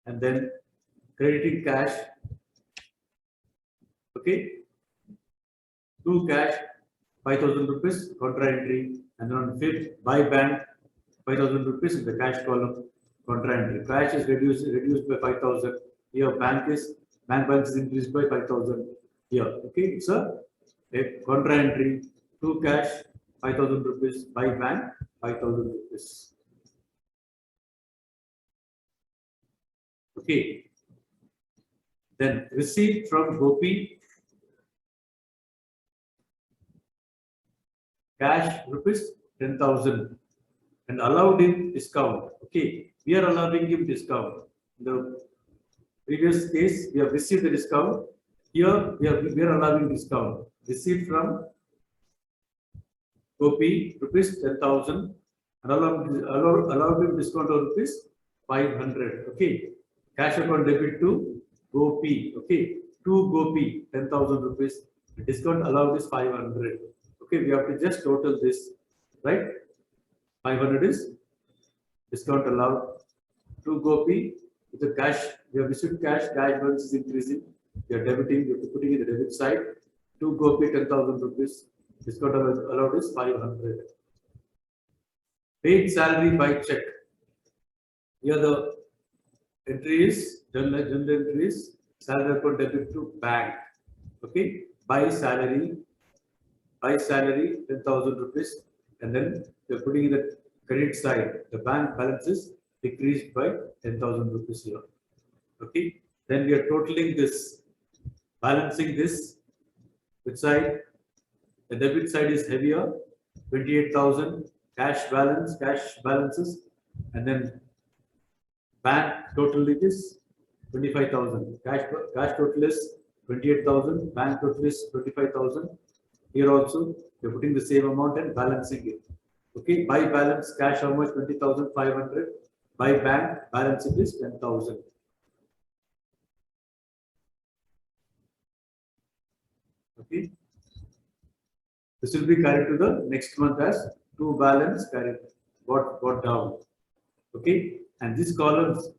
And then crediting cash. Okay. To cash 5,000 rupees contra entry, and then on 5th buy bank 5,000 rupees in the cash column contra entry. Cash is reduced by 5,000. Here bank balance is increased by 5,000. Here, okay, it's a contra entry to cash 5,000 rupees, buy bank 5,000 rupees. Okay. Then receipt from Gopi. Cash rupees 10,000 and allowed him discount. Okay, we are allowing him discount. In the previous case, we have received the discount. Here we are allowing discount. Receipt from Gopi rupees 10,000 and allowed him discount of rupees 500. Okay, cash account debit to Gopi. Okay, to Gopi 10,000 rupees. Discount allowed is 500. Okay, we have to just total this, right? 500 is discount allowed to Gopi with the cash. We have received cash balance is increasing. We are debiting, we are putting in the debit side. To Gopi 10,000 rupees. Discount allowed is 500. Paid salary by check. Here the entry is general entry is salary account debit to bank. Okay, by salary 10,000 rupees, and then you're putting in the credit side. The bank balance is decreased by 10,000 rupees here. Okay, then we are totaling this, balancing this. Which side? The debit side is heavier, 28,000 cash balances, and then bank total is 25,000. Cash total is 28,000. Bank total is 25,000. Here also, you're putting the same amount and balancing it. Okay, by balance cash how much? 20,500. By bank balance it is 10,000. Okay, this will be carried to the next month as to balance carried brought down. Okay, and these columns,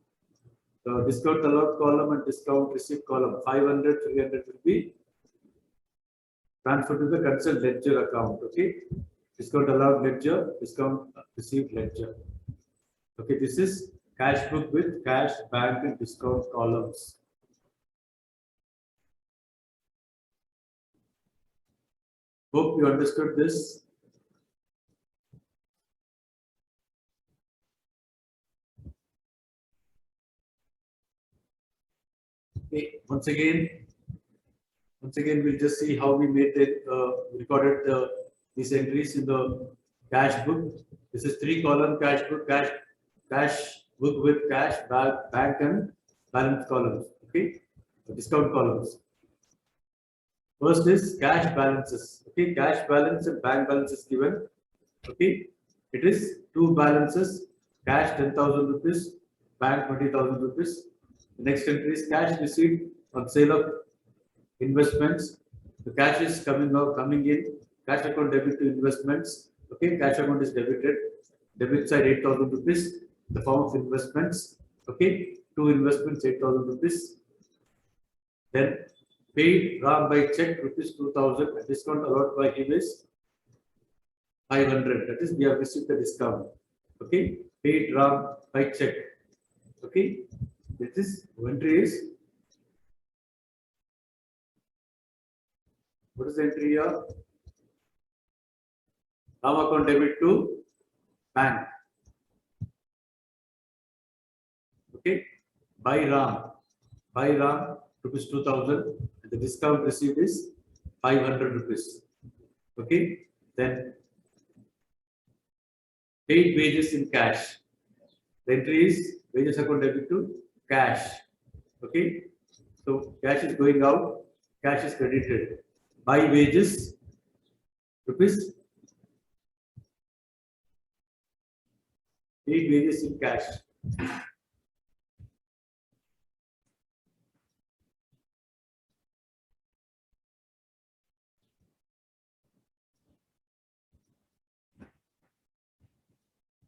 the discount allowed column and discount received column, 500, 300 will be transfer to the concerned ledger account. Okay, discount allowed ledger, discount received ledger. Okay, this is cash book with cash, bank, and discount columns. Hope you understood this. Okay, once again, we'll just see how we made it, recorded these entries in the cash book. This is 3-column cash book, cash book with cash, bank, and balance columns. Okay, the discount columns. First is cash balances. Okay, cash balance and bank balance is given. Okay, it is 2 balances: cash 10,000 rupees, bank 20,000 rupees. The next entry is cash received on sale of investments. The cash is coming in. Cash account debit to investments. Okay, cash account is debited. Debit side 8,000 rupees. The form of investments. Okay, 2 investments 8,000 rupees. Then paid Ram by check rupees 2,000. Discount allowed by him is 500. That is, we have received the discount. Okay, paid Ram by check. Okay, this is entry is, what is the entry here? Ram account debit to bank. Okay, by Ram rupees 2000. And the discount received is 500 rupees. Okay, then paid wages in cash. The entry is wages account debit to cash. Okay, so cash is going out, cash is credited. By wages rupees, paid wages in cash.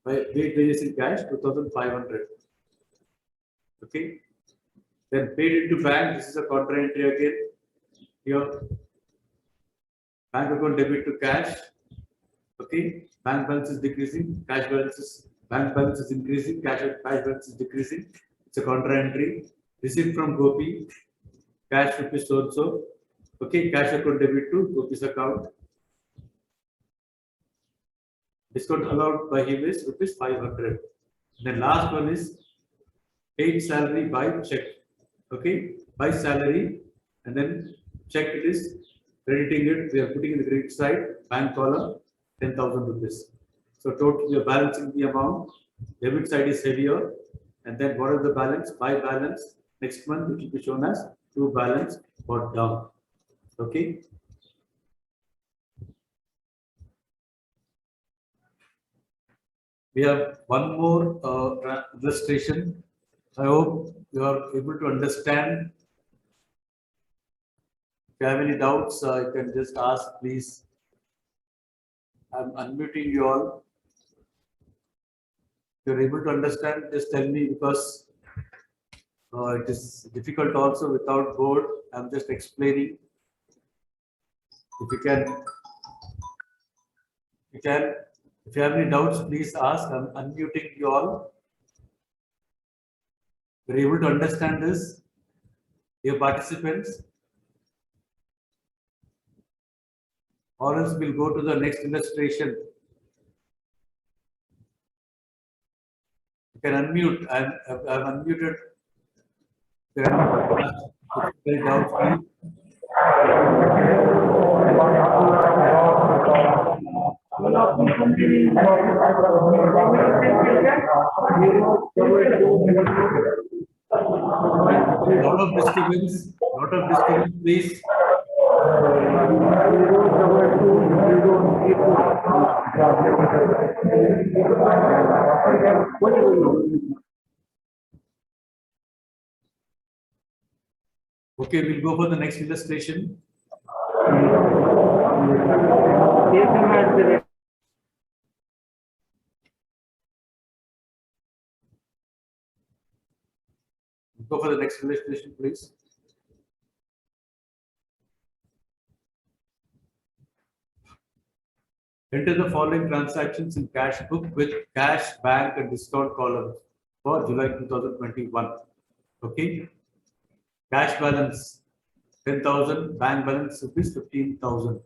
By paid wages in cash 2500. Okay, then paid into bank. This is a contra entry again. Here, bank account debit to cash. Okay, bank balance is decreasing, cash balance is, bank balance is increasing, cash balance is decreasing. It's a contra entry. Receipt from Gopi, cash rupees so and so. Okay, cash account debit to Gopi's account. Discount allowed by him is rupees 500. Then last one is paid salary by check. Okay, by salary, and then check it is crediting it. We are putting in the credit side, bank column 10,000 rupees. So total we are balancing the amount. Debit side is heavier, and then what is the balance? By balance. Next month it will be shown as to balance or down. Okay. We have one more illustration. I hope you are able to understand. If you have any doubts, you can just ask, please. I'm unmuting you all. If you're able to understand, just tell me, because it is difficult also without board. I'm just explaining. If you can, if you have any doubts, please ask. I'm unmuting you all. You're able to understand this, dear participants? Or else we'll go to the next illustration. You can unmute. I've unmuted. You can ask any doubts, please. Lot of disturbance, please. Okay, we'll go for the next illustration. Go for the next illustration, please. Enter the following transactions in cash book with cash, bank, and discount columns for July 2021. Okay. Cash balance 10,000, bank balance rupees 15,000.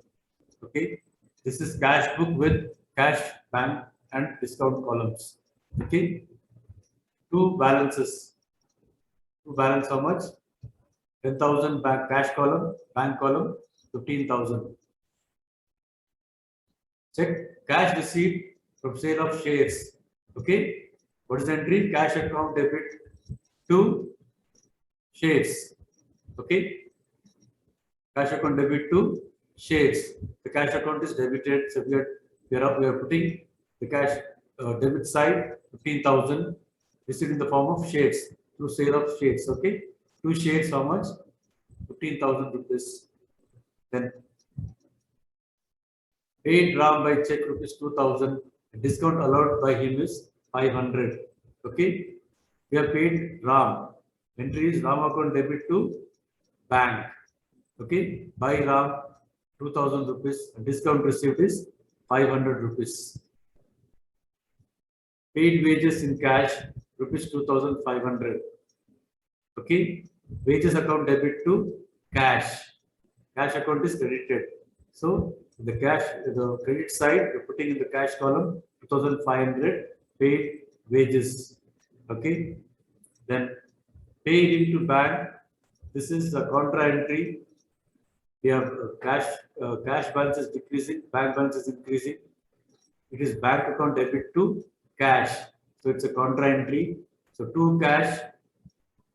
Okay. This is cash book with cash, bank, and discount columns. Okay. Two balances. To balance how much? 10,000 bank cash column, bank column 15,000. Check cash receipt from sale of shares. Okay, what is the entry? Cash account debit to shares. Okay, cash account debit to shares. The cash account is debited, so we are putting the cash debit side 15,000 receipt in the form of shares. Through sale of shares. Okay, 2 shares how much? 15,000 rupees. Then paid Ram by check rupees 2,000. Discount allowed by him is 500. Okay, we have paid Ram. Entry is Ram account debit to bank. Okay, by Ram 2,000 rupees. Discount received is 500 rupees. Paid wages in cash, rupees 2,500. Okay, wages account debit to cash. Cash account is credited. So the credit side, you're putting in the cash column 2,500 paid wages. Okay, then paid into bank. This is the contra entry. We have cash balance is decreasing, bank balance is increasing. It is bank account debit to cash. So it's a contra entry. So to cash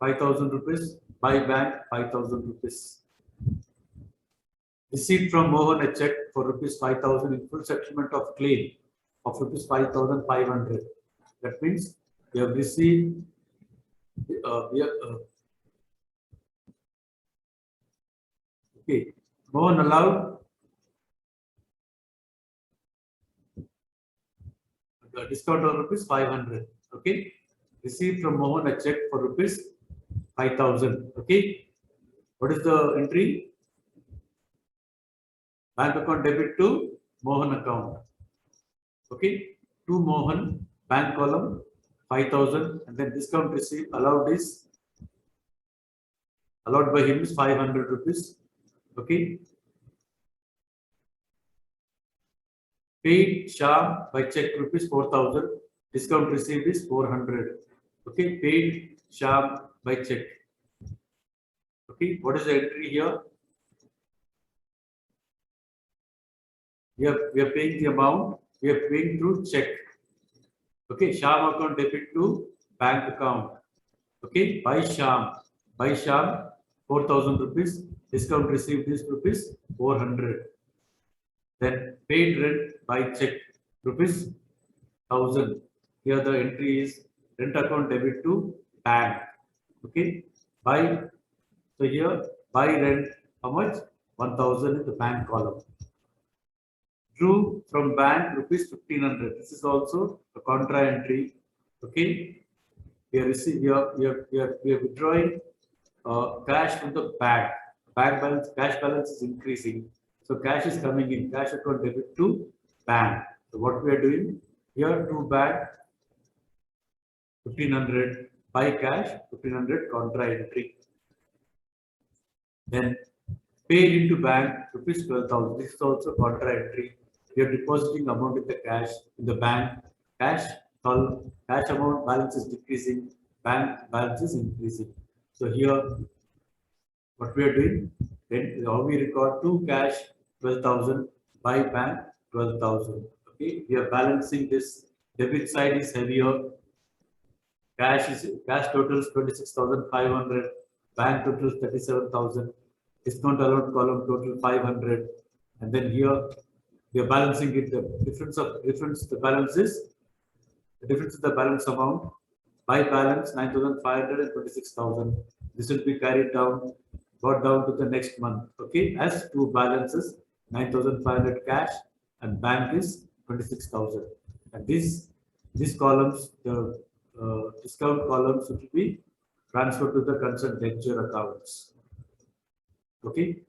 5,000 rupees, by bank 5,000 rupees. Receipt from Mohan a check for rupees 5,000 in full settlement of claim of rupees 5,500. That means we have received okay. Mohan allowed a discount of rupees 500. Okay. Received from Mohan a check for rupees 5,000. Okay. What is the entry? Bank account debit to Mohan account. Okay. To Mohan, bank column 5,000, and then discount receipt allowed by him is 500 rupees. Okay. Paid Sham by check rupees 4,000. Discount received is 400. Okay. Paid Sham by check. Okay. What is the entry here? We are paying the amount. We are paying through check. Okay. Sham account debit to bank account. Okay. By Sham 4,000 rupees. Discount received is rupees 400. Then paid rent by check rupees 1,000. Here the entry is rent account debit to bank. Okay. So here by rent how much? 1,000 in the bank column. Drew from bank rupees 1,500. This is also a contra entry. Okay. We are withdrawing cash from the bank. Bank balance, cash balance is increasing. So cash is coming in, cash account debit to bank. So what we are doing here to bank 1,500 by cash 1,500 contra entry. Then paid into bank rupees 12,000. This is also contra entry. We are depositing amount in the cash in the bank. Cash amount balance is decreasing. Bank balance is increasing. So here, what we are doing, then how we record to cash 12,000 by bank 12,000. Okay, we are balancing this. Debit side is heavier. Cash totals 26,500. Bank totals 37,000. Discount allowed column total 500. And then here we are balancing it. The difference in the balance amount by balance 9,500 and 26,000. This will be carried down, brought down to the next month. Okay, as two balances 9,500 cash and bank is 26,000. And these columns, the discount columns will be transferred to the concerned ledger accounts. Okay,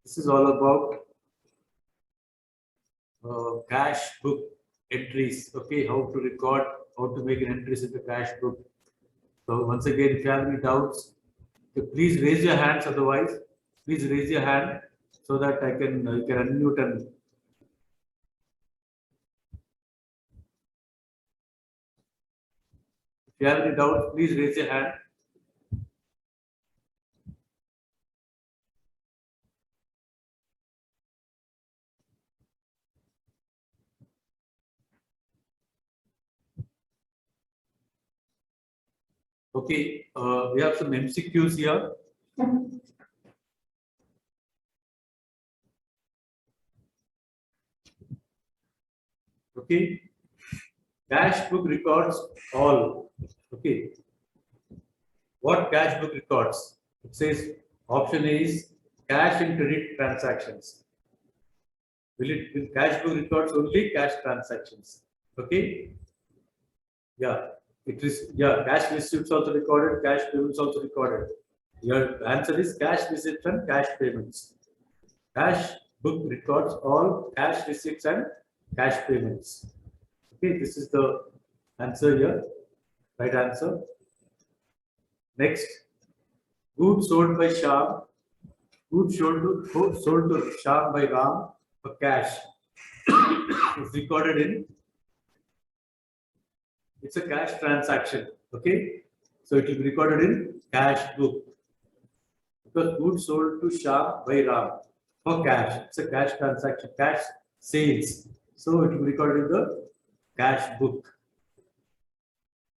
this is all about cash book entries. Okay, how to record, how to make an entries in the cash book. So once again, if you have any doubts, please raise your hands. Otherwise, please raise your hand so that you can unmute and if you have any doubts, please raise your hand. Okay, we have some MCQs here. Okay, cash book records all. Okay, what cash book records? It says option A is cash and credit transactions. Will cash book records only cash transactions? Okay, yeah. It is, yeah, cash receipts also recorded, cash payments also recorded. Your answer is cash receipts and cash payments. Cash book records all cash receipts and cash payments. Okay, this is the answer here, right answer. Next, goods sold by Shyam, goods sold to Shyam by Ram for cash is recorded in, it's a cash transaction, okay? So it will be recorded in cash book. Because goods sold to Shyam by Ram for cash, it's a cash transaction, cash sales. So it will be recorded in the cash book.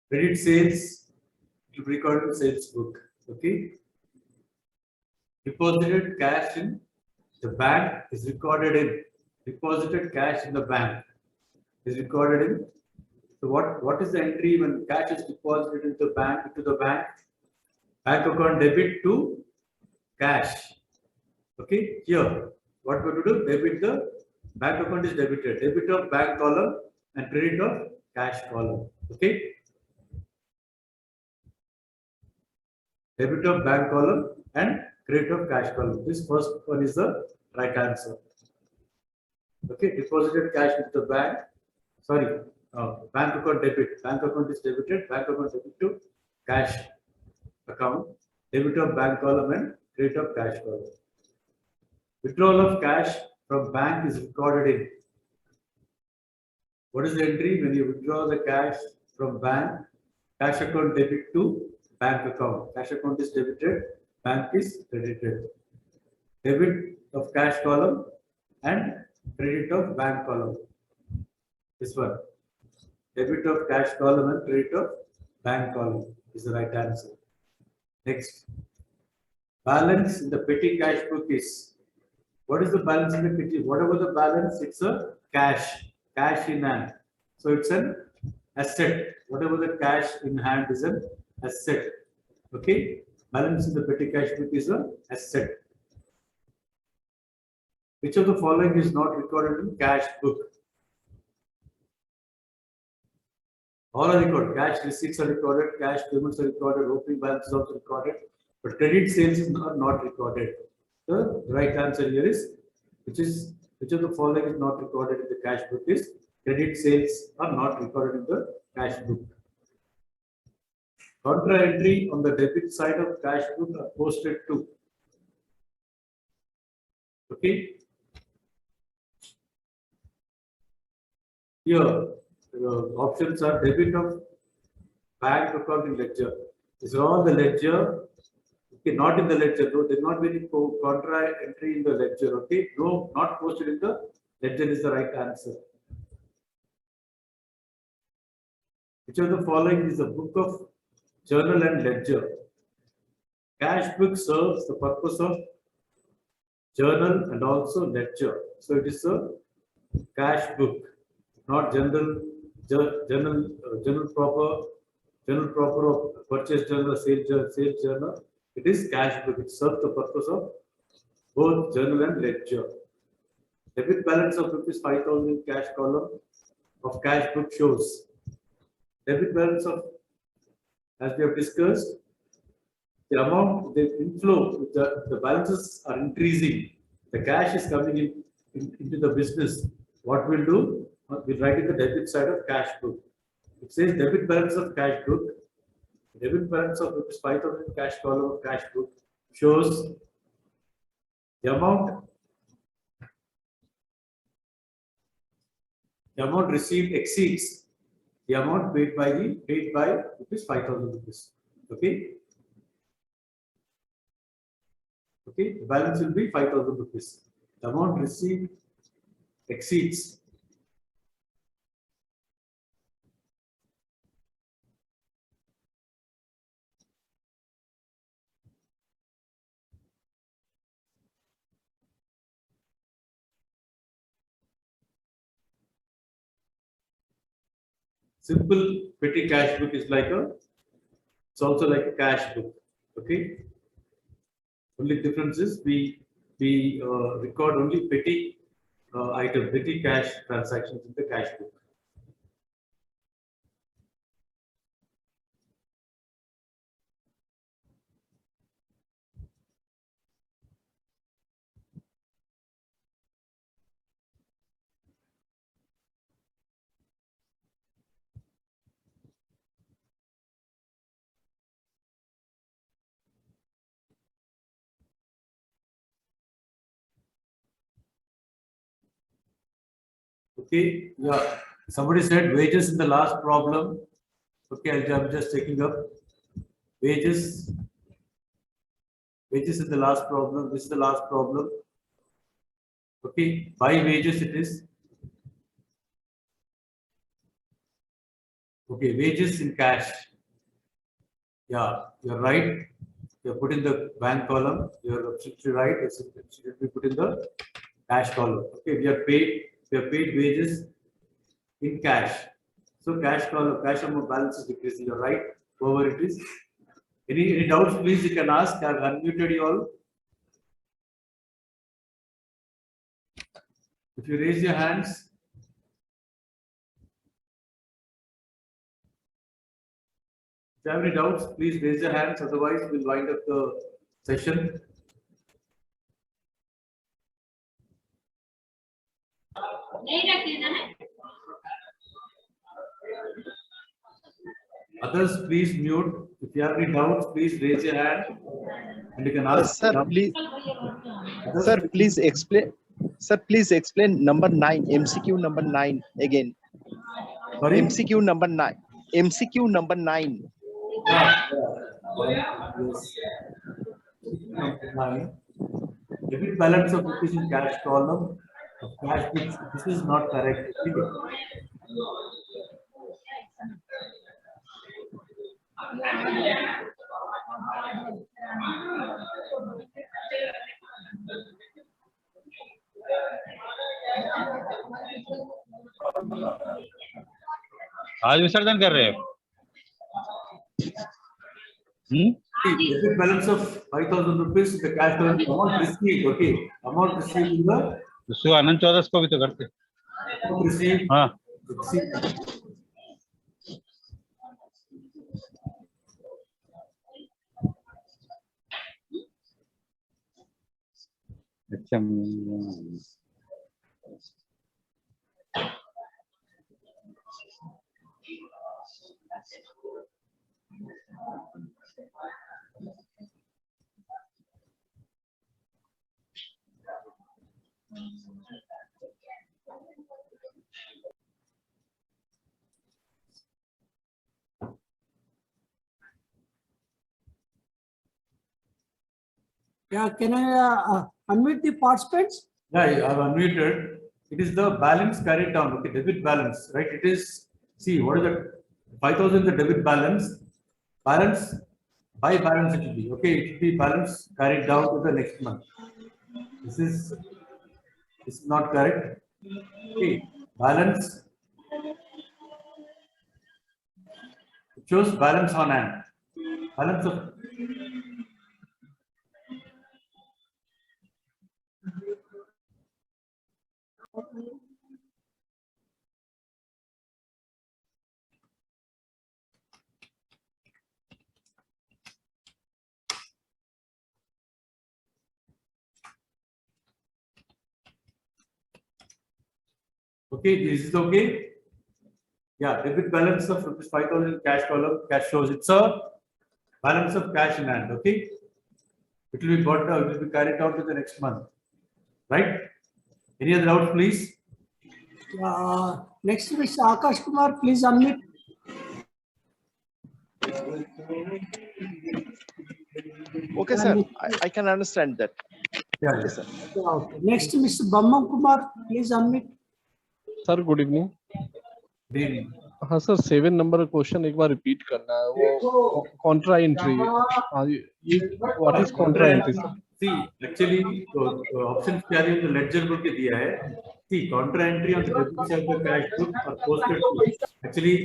Credit sales, it will be recorded in sales book, okay? Deposited cash in the bank is recorded in, deposited cash in the bank is recorded in. So what is the entry when cash is deposited into the bank? Bank account debit to cash. Okay, here what we have to do? Debit the bank account is debited. Debit of bank column and credit of cash column. Okay, debit of bank column and credit of cash column. This first one is the right answer. Okay, deposited cash with the bank. Sorry, bank account debit. Bank account is debited. Bank account debit to cash account. Debit of bank column and credit of cash column. Withdrawal of cash from bank is recorded in. What is the entry when you withdraw the cash from bank? Cash account debit to bank account. Cash account is debited. Bank is credited. Debit of cash column and credit of bank column. This one. Debit of cash column and credit of bank column is the right answer. Next. Balance in the petty cash book is. What is the balance in the petty? Whatever the balance, it's a cash in hand. So it's an asset. Whatever the cash in hand is an asset. Okay. Balance in the petty cash book is an asset. Which of the following is not recorded in cash book? All are recorded. Cash receipts are recorded. Cash payments are recorded. Opening balance is also recorded. But credit sales is not recorded. The right answer here is which of the following is not recorded in the cash book is credit sales are not recorded in the cash book. Contra entry on the debit side of cash book are posted to. Okay. Here the options are debit of bank account in ledger. These are all the ledger. Okay, not in the ledger. No, there not be any contra entry in the ledger. Okay, no, not posted in the ledger is the right answer. Which of the following is the book of journal and ledger? Cash book serves the purpose of journal and also ledger. So it is a cash book, not general proper of purchase journal, sales journal. It is cash book. It serves the purpose of both journal and ledger. Debit balance of ₹5,000 in cash column of cash book shows. Debit balance of, as we have discussed, the amount, the inflow, the balances are increasing. The cash is coming into the business. What we'll do, we'll write in the debit side of cash book. It says debit balance of cash book. Debit balance of ₹5,000 cash column of cash book shows the amount received exceeds the amount paid by ₹5,000. Okay. Okay, the balance will be ₹5,000. The amount received exceeds simple petty cash book is like it's also like a cash book. Okay. Only difference is we record only petty petty cash transactions in the cash book. Okay, yeah. Somebody said wages in the last problem. Okay, I'm just checking up. Wages. Wages is the last problem. This is the last problem. Okay, by wages it is. Okay, wages in cash. Yeah, you're right. You're put in the bank column. You're absolutely right. It should be put in the cash column. Okay, we are paid wages in cash. So cash column, cash amount balance is decreasing. You're right. Whoever it is. Any doubts, please you can ask. I've unmuted you all. If you raise your hands. If you have any doubts, please raise your hands. Otherwise, we'll wind up the session. Others, please mute. If you have any doubts, please raise your hand and you can ask. Sir, please explain. Sir, please explain number 9, MCQ number 9 again. Sorry? MCQ number 9. MCQ number 9. Yes. Nine. Debit balance of rupees in cash column. Cash, this is not correct. आज विसर्जन कर रहे हैं। Debit balance of 5,000 rupees, the cash column amount received. Okay, amount received in the. उसको अनंत चौदस को भी तो करते। Amount received. हाँ। अच्छा। Yeah, can I unmute the participants? Yeah, I have unmuted. It is the balance carried down. Okay, debit balance, right? It is, see, what is the 5,000 the debit balance? Balance by balance it will be. Okay, it will be balance carried down to the next month. This is not correct. Okay, balance. It shows balance on hand. Balance of. Okay, this is okay. Yeah, debit balance of rupees 5,000 cash column, cash shows it's a balance of cash in hand. Okay, it will be brought down, it will be carried out to the next month, right? Any other doubts, please? Next, Mr. Akash Kumar, please unmute. Okay, sir. I can understand that. Yeah, Yes, sir. Okay. Next, Mr. Bamman Kumar, please unmute. Sir good evening. Then, हाँ sir 7 number question एक बार repeat करना है, वो Contra entry. हाँ ये what is Contra entry sir? see, actually, options क्या है? तो ledger book के दिया है। See, contra entry on the debit side of the cash book are posted. Actually,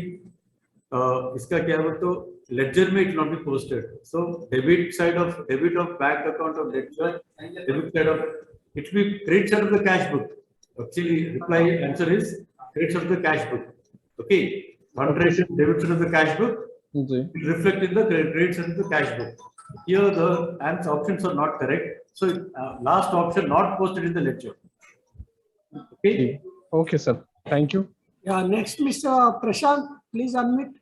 इसका क्या है तो ledger में it will not be posted. So debit of bank account of ledger, debit side of it will be credit side of the cash book. Actually, reply answer is credit side of the cash book. Okay, contra entry debit side of the cash book. जी It reflect in the credit side of the cash book. Here the answer options are not correct. So last option not posted in the ledger. Okay. Okay sir, thank you. Yeah, next, Mr. Prashant, please unmute.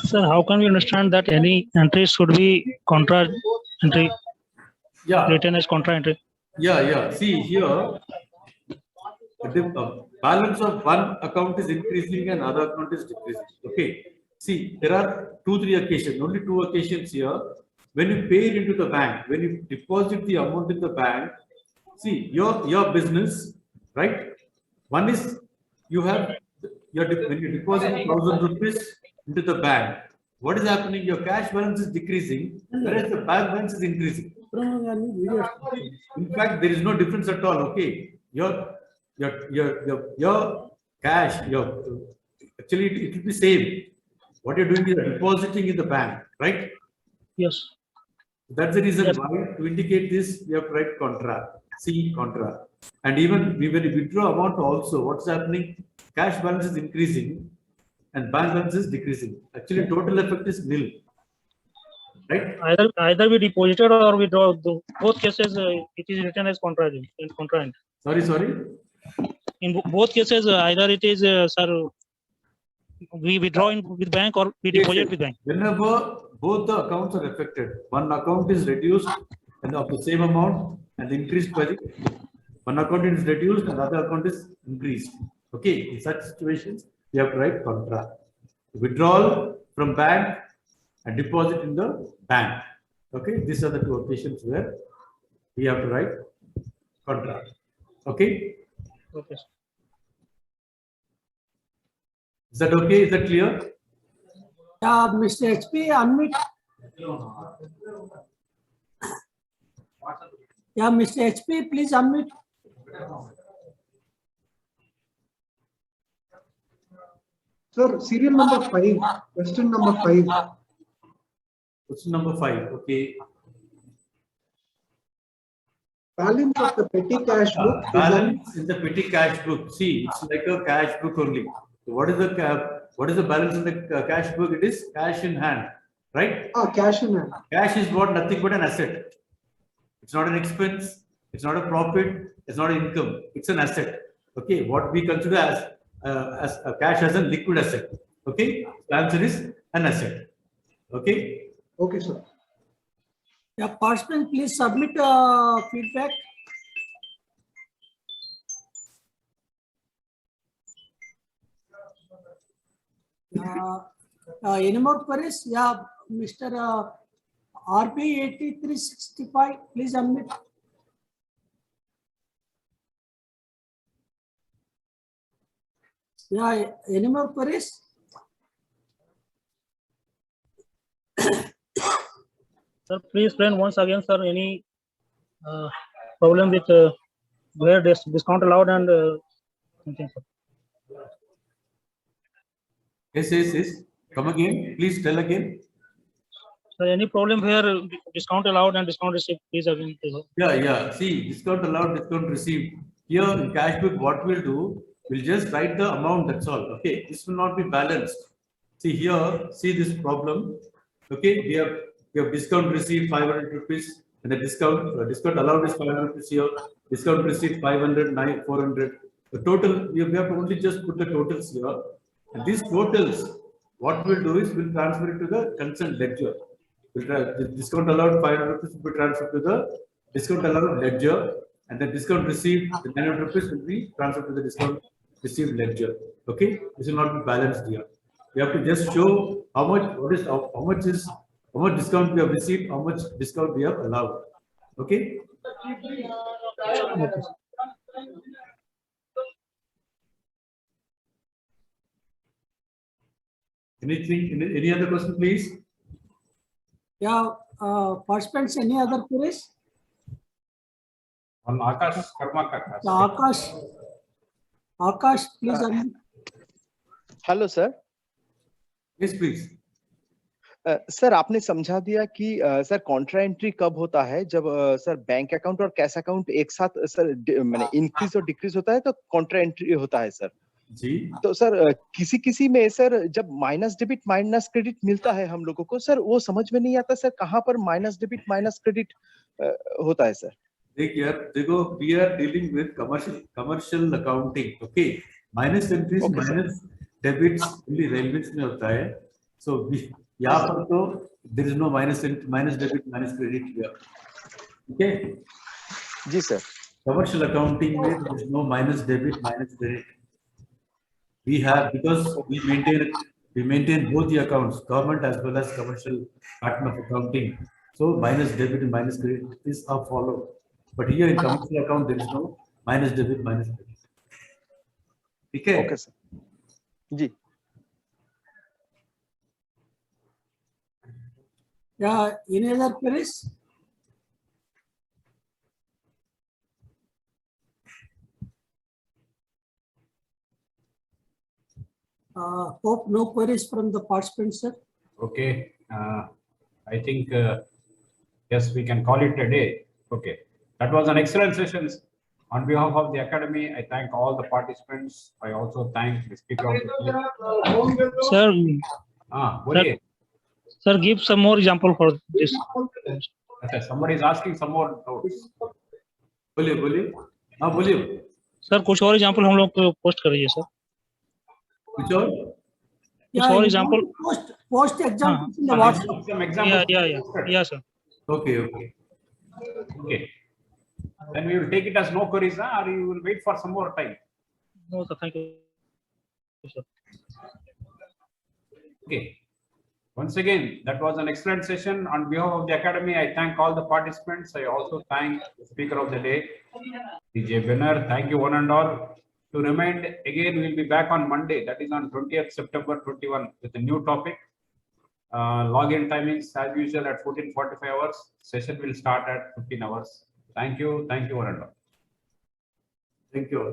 Sir, how can we understand that any entry should be contra entry, Yeah. written as contra entry? Yeah. See here, the balance of one account is increasing and other account is decreasing. Okay. See, there are 2-3 occasions, only 2 occasions here. When you pay it into the bank, when you deposit the amount in the bank, see your business, right? One is you have when you deposit 1,000 rupees into the bank, what is happening? Your cash balance is decreasing, whereas the bank balance is increasing. In fact, there is no difference at all. Okay, your cash, actually it will be same. What you're doing is depositing in the bank, right? Yes. That's the reason Yes. why to indicate this we have to write contra, C contra. And even when we withdraw amount also, what's happening? Cash balance is increasing and bank balance is decreasing. Actually, total effect is nil, right? Either we deposited or we draw. Both cases, it is written as contra entry. Sorry. In both cases, either it is, sir, we withdraw with bank or we deposit with bank. Whenever both the accounts are affected, one account is reduced and of the same amount and increased by the one account is reduced and other account is increased. Okay, in such situations, we have to write contra. Withdrawal from bank and deposit in the bank. Okay, these are the 2 occasions where we have to write contra. Okay, Okay. is that okay? Is that clear? Yeah, Mr. HP, unmute. Yeah, Mr. HP, please unmute. Sir, serial number 5, question number 5. Question number 5. Okay. Balance of the petty cash book. Balance in the petty cash book. See, it's like a cash book only. So what is the balance in the cash book? It is cash in hand, right? Cash in hand. Cash is what? Nothing but an asset. It's not an expense. It's not a profit. It's not an income. It's an asset. Okay. What we consider as a cash as a liquid asset. Okay. The answer is an asset. Okay. Okay, sir. Yeah, participant, please submit feedback. Any more queries? Yeah, Mr. RB 8365, please unmute. Yeah, any more queries? Sir, please explain once again, sir, any problem with where this discount allowed and something, sir. Yes. Come again. Please tell again. Sir, any problem where discount allowed and discount received, please again. Please. Yeah. See, discount allowed, discount received. Here in cash book, what we'll do, we'll just write the amount, that's all. Okay, this will not be balanced. See here, see this problem. Okay, we have discount received 500 rupees and the discount allowed is 500 rupees here. Discount received 500, 400. The total, we have to only just put the totals here. And these totals, what we'll do is we'll transfer it to the consent ledger. The discount allowed 500 rupees will be transferred to the discount allowed ledger, and the discount received, the 900 rupees will be transferred to the discount received ledger. Okay, this will not be balanced here. We have to just show how much discount we have received, how much discount we have allowed. Okay. Any other question, please? Yeah, participants, any other queries? On Akash Karmakar. Akash, please unmute. Hello sir. Yes, please. Sir आपने समझा दिया कि sir Contra entry कब होता है जब sir bank account और cash account एक साथ सर मैंने इंक्रीज और डिक्रीज होता है तो कॉन्ट्रा एंट्री होता है सर जी. तो सर किसी में सर जब माइनस डेबिट माइनस क्रेडिट मिलता है हम लोगों को सर वो समझ में नहीं आता सर कहाँ पर माइनस डेबिट माइनस क्रेडिट होता है सर. देखो we are dealing with commercial accounting. Okay, minus entries, Okay, minus debits only railways में होता है. So यहाँ पर तो there is no minus debit minus credit here. Okay. जी सर। Commercial accounting में there is no minus debit, minus credit. We have, because we maintain both the accounts, government as well as commercial pattern of accounting. So minus debit and minus credit is a follow. But here in commercial account, there is no minus debit, minus credit. Okay? Okay sir. जी Yeah, any other queries? Hope no queries from the participants, sir. Okay, I think, yes, we can call it a day. Okay, that was an excellent session. On behalf of the academy, I thank all the participants. I also thank the speaker of the Sir, बोलिए. sir, give some more example for this. Okay, somebody is asking some more notes. बोलिए हाँ बोलिए Sir, कुछ और example हम लोग post करिए sir. कुछ और Yeah, और you example- want to post examples in the Some WhatsApp. examples. Yeah, sir. okay Okay. Then we will take it as no queries, or you will wait for some more time. No, sir, thank you, sir. Okay. Once again, that was an excellent session. On behalf of the academy, I thank all the participants. I also thank the speaker of the day, DJ Benner. Thank you one and all. To remind again, we'll be back on Monday, that is on 20th September 21 with a new topic. Login timings as usual at 14:45 hours. Session will start at 15 hours. Thank you one and all. thank you all.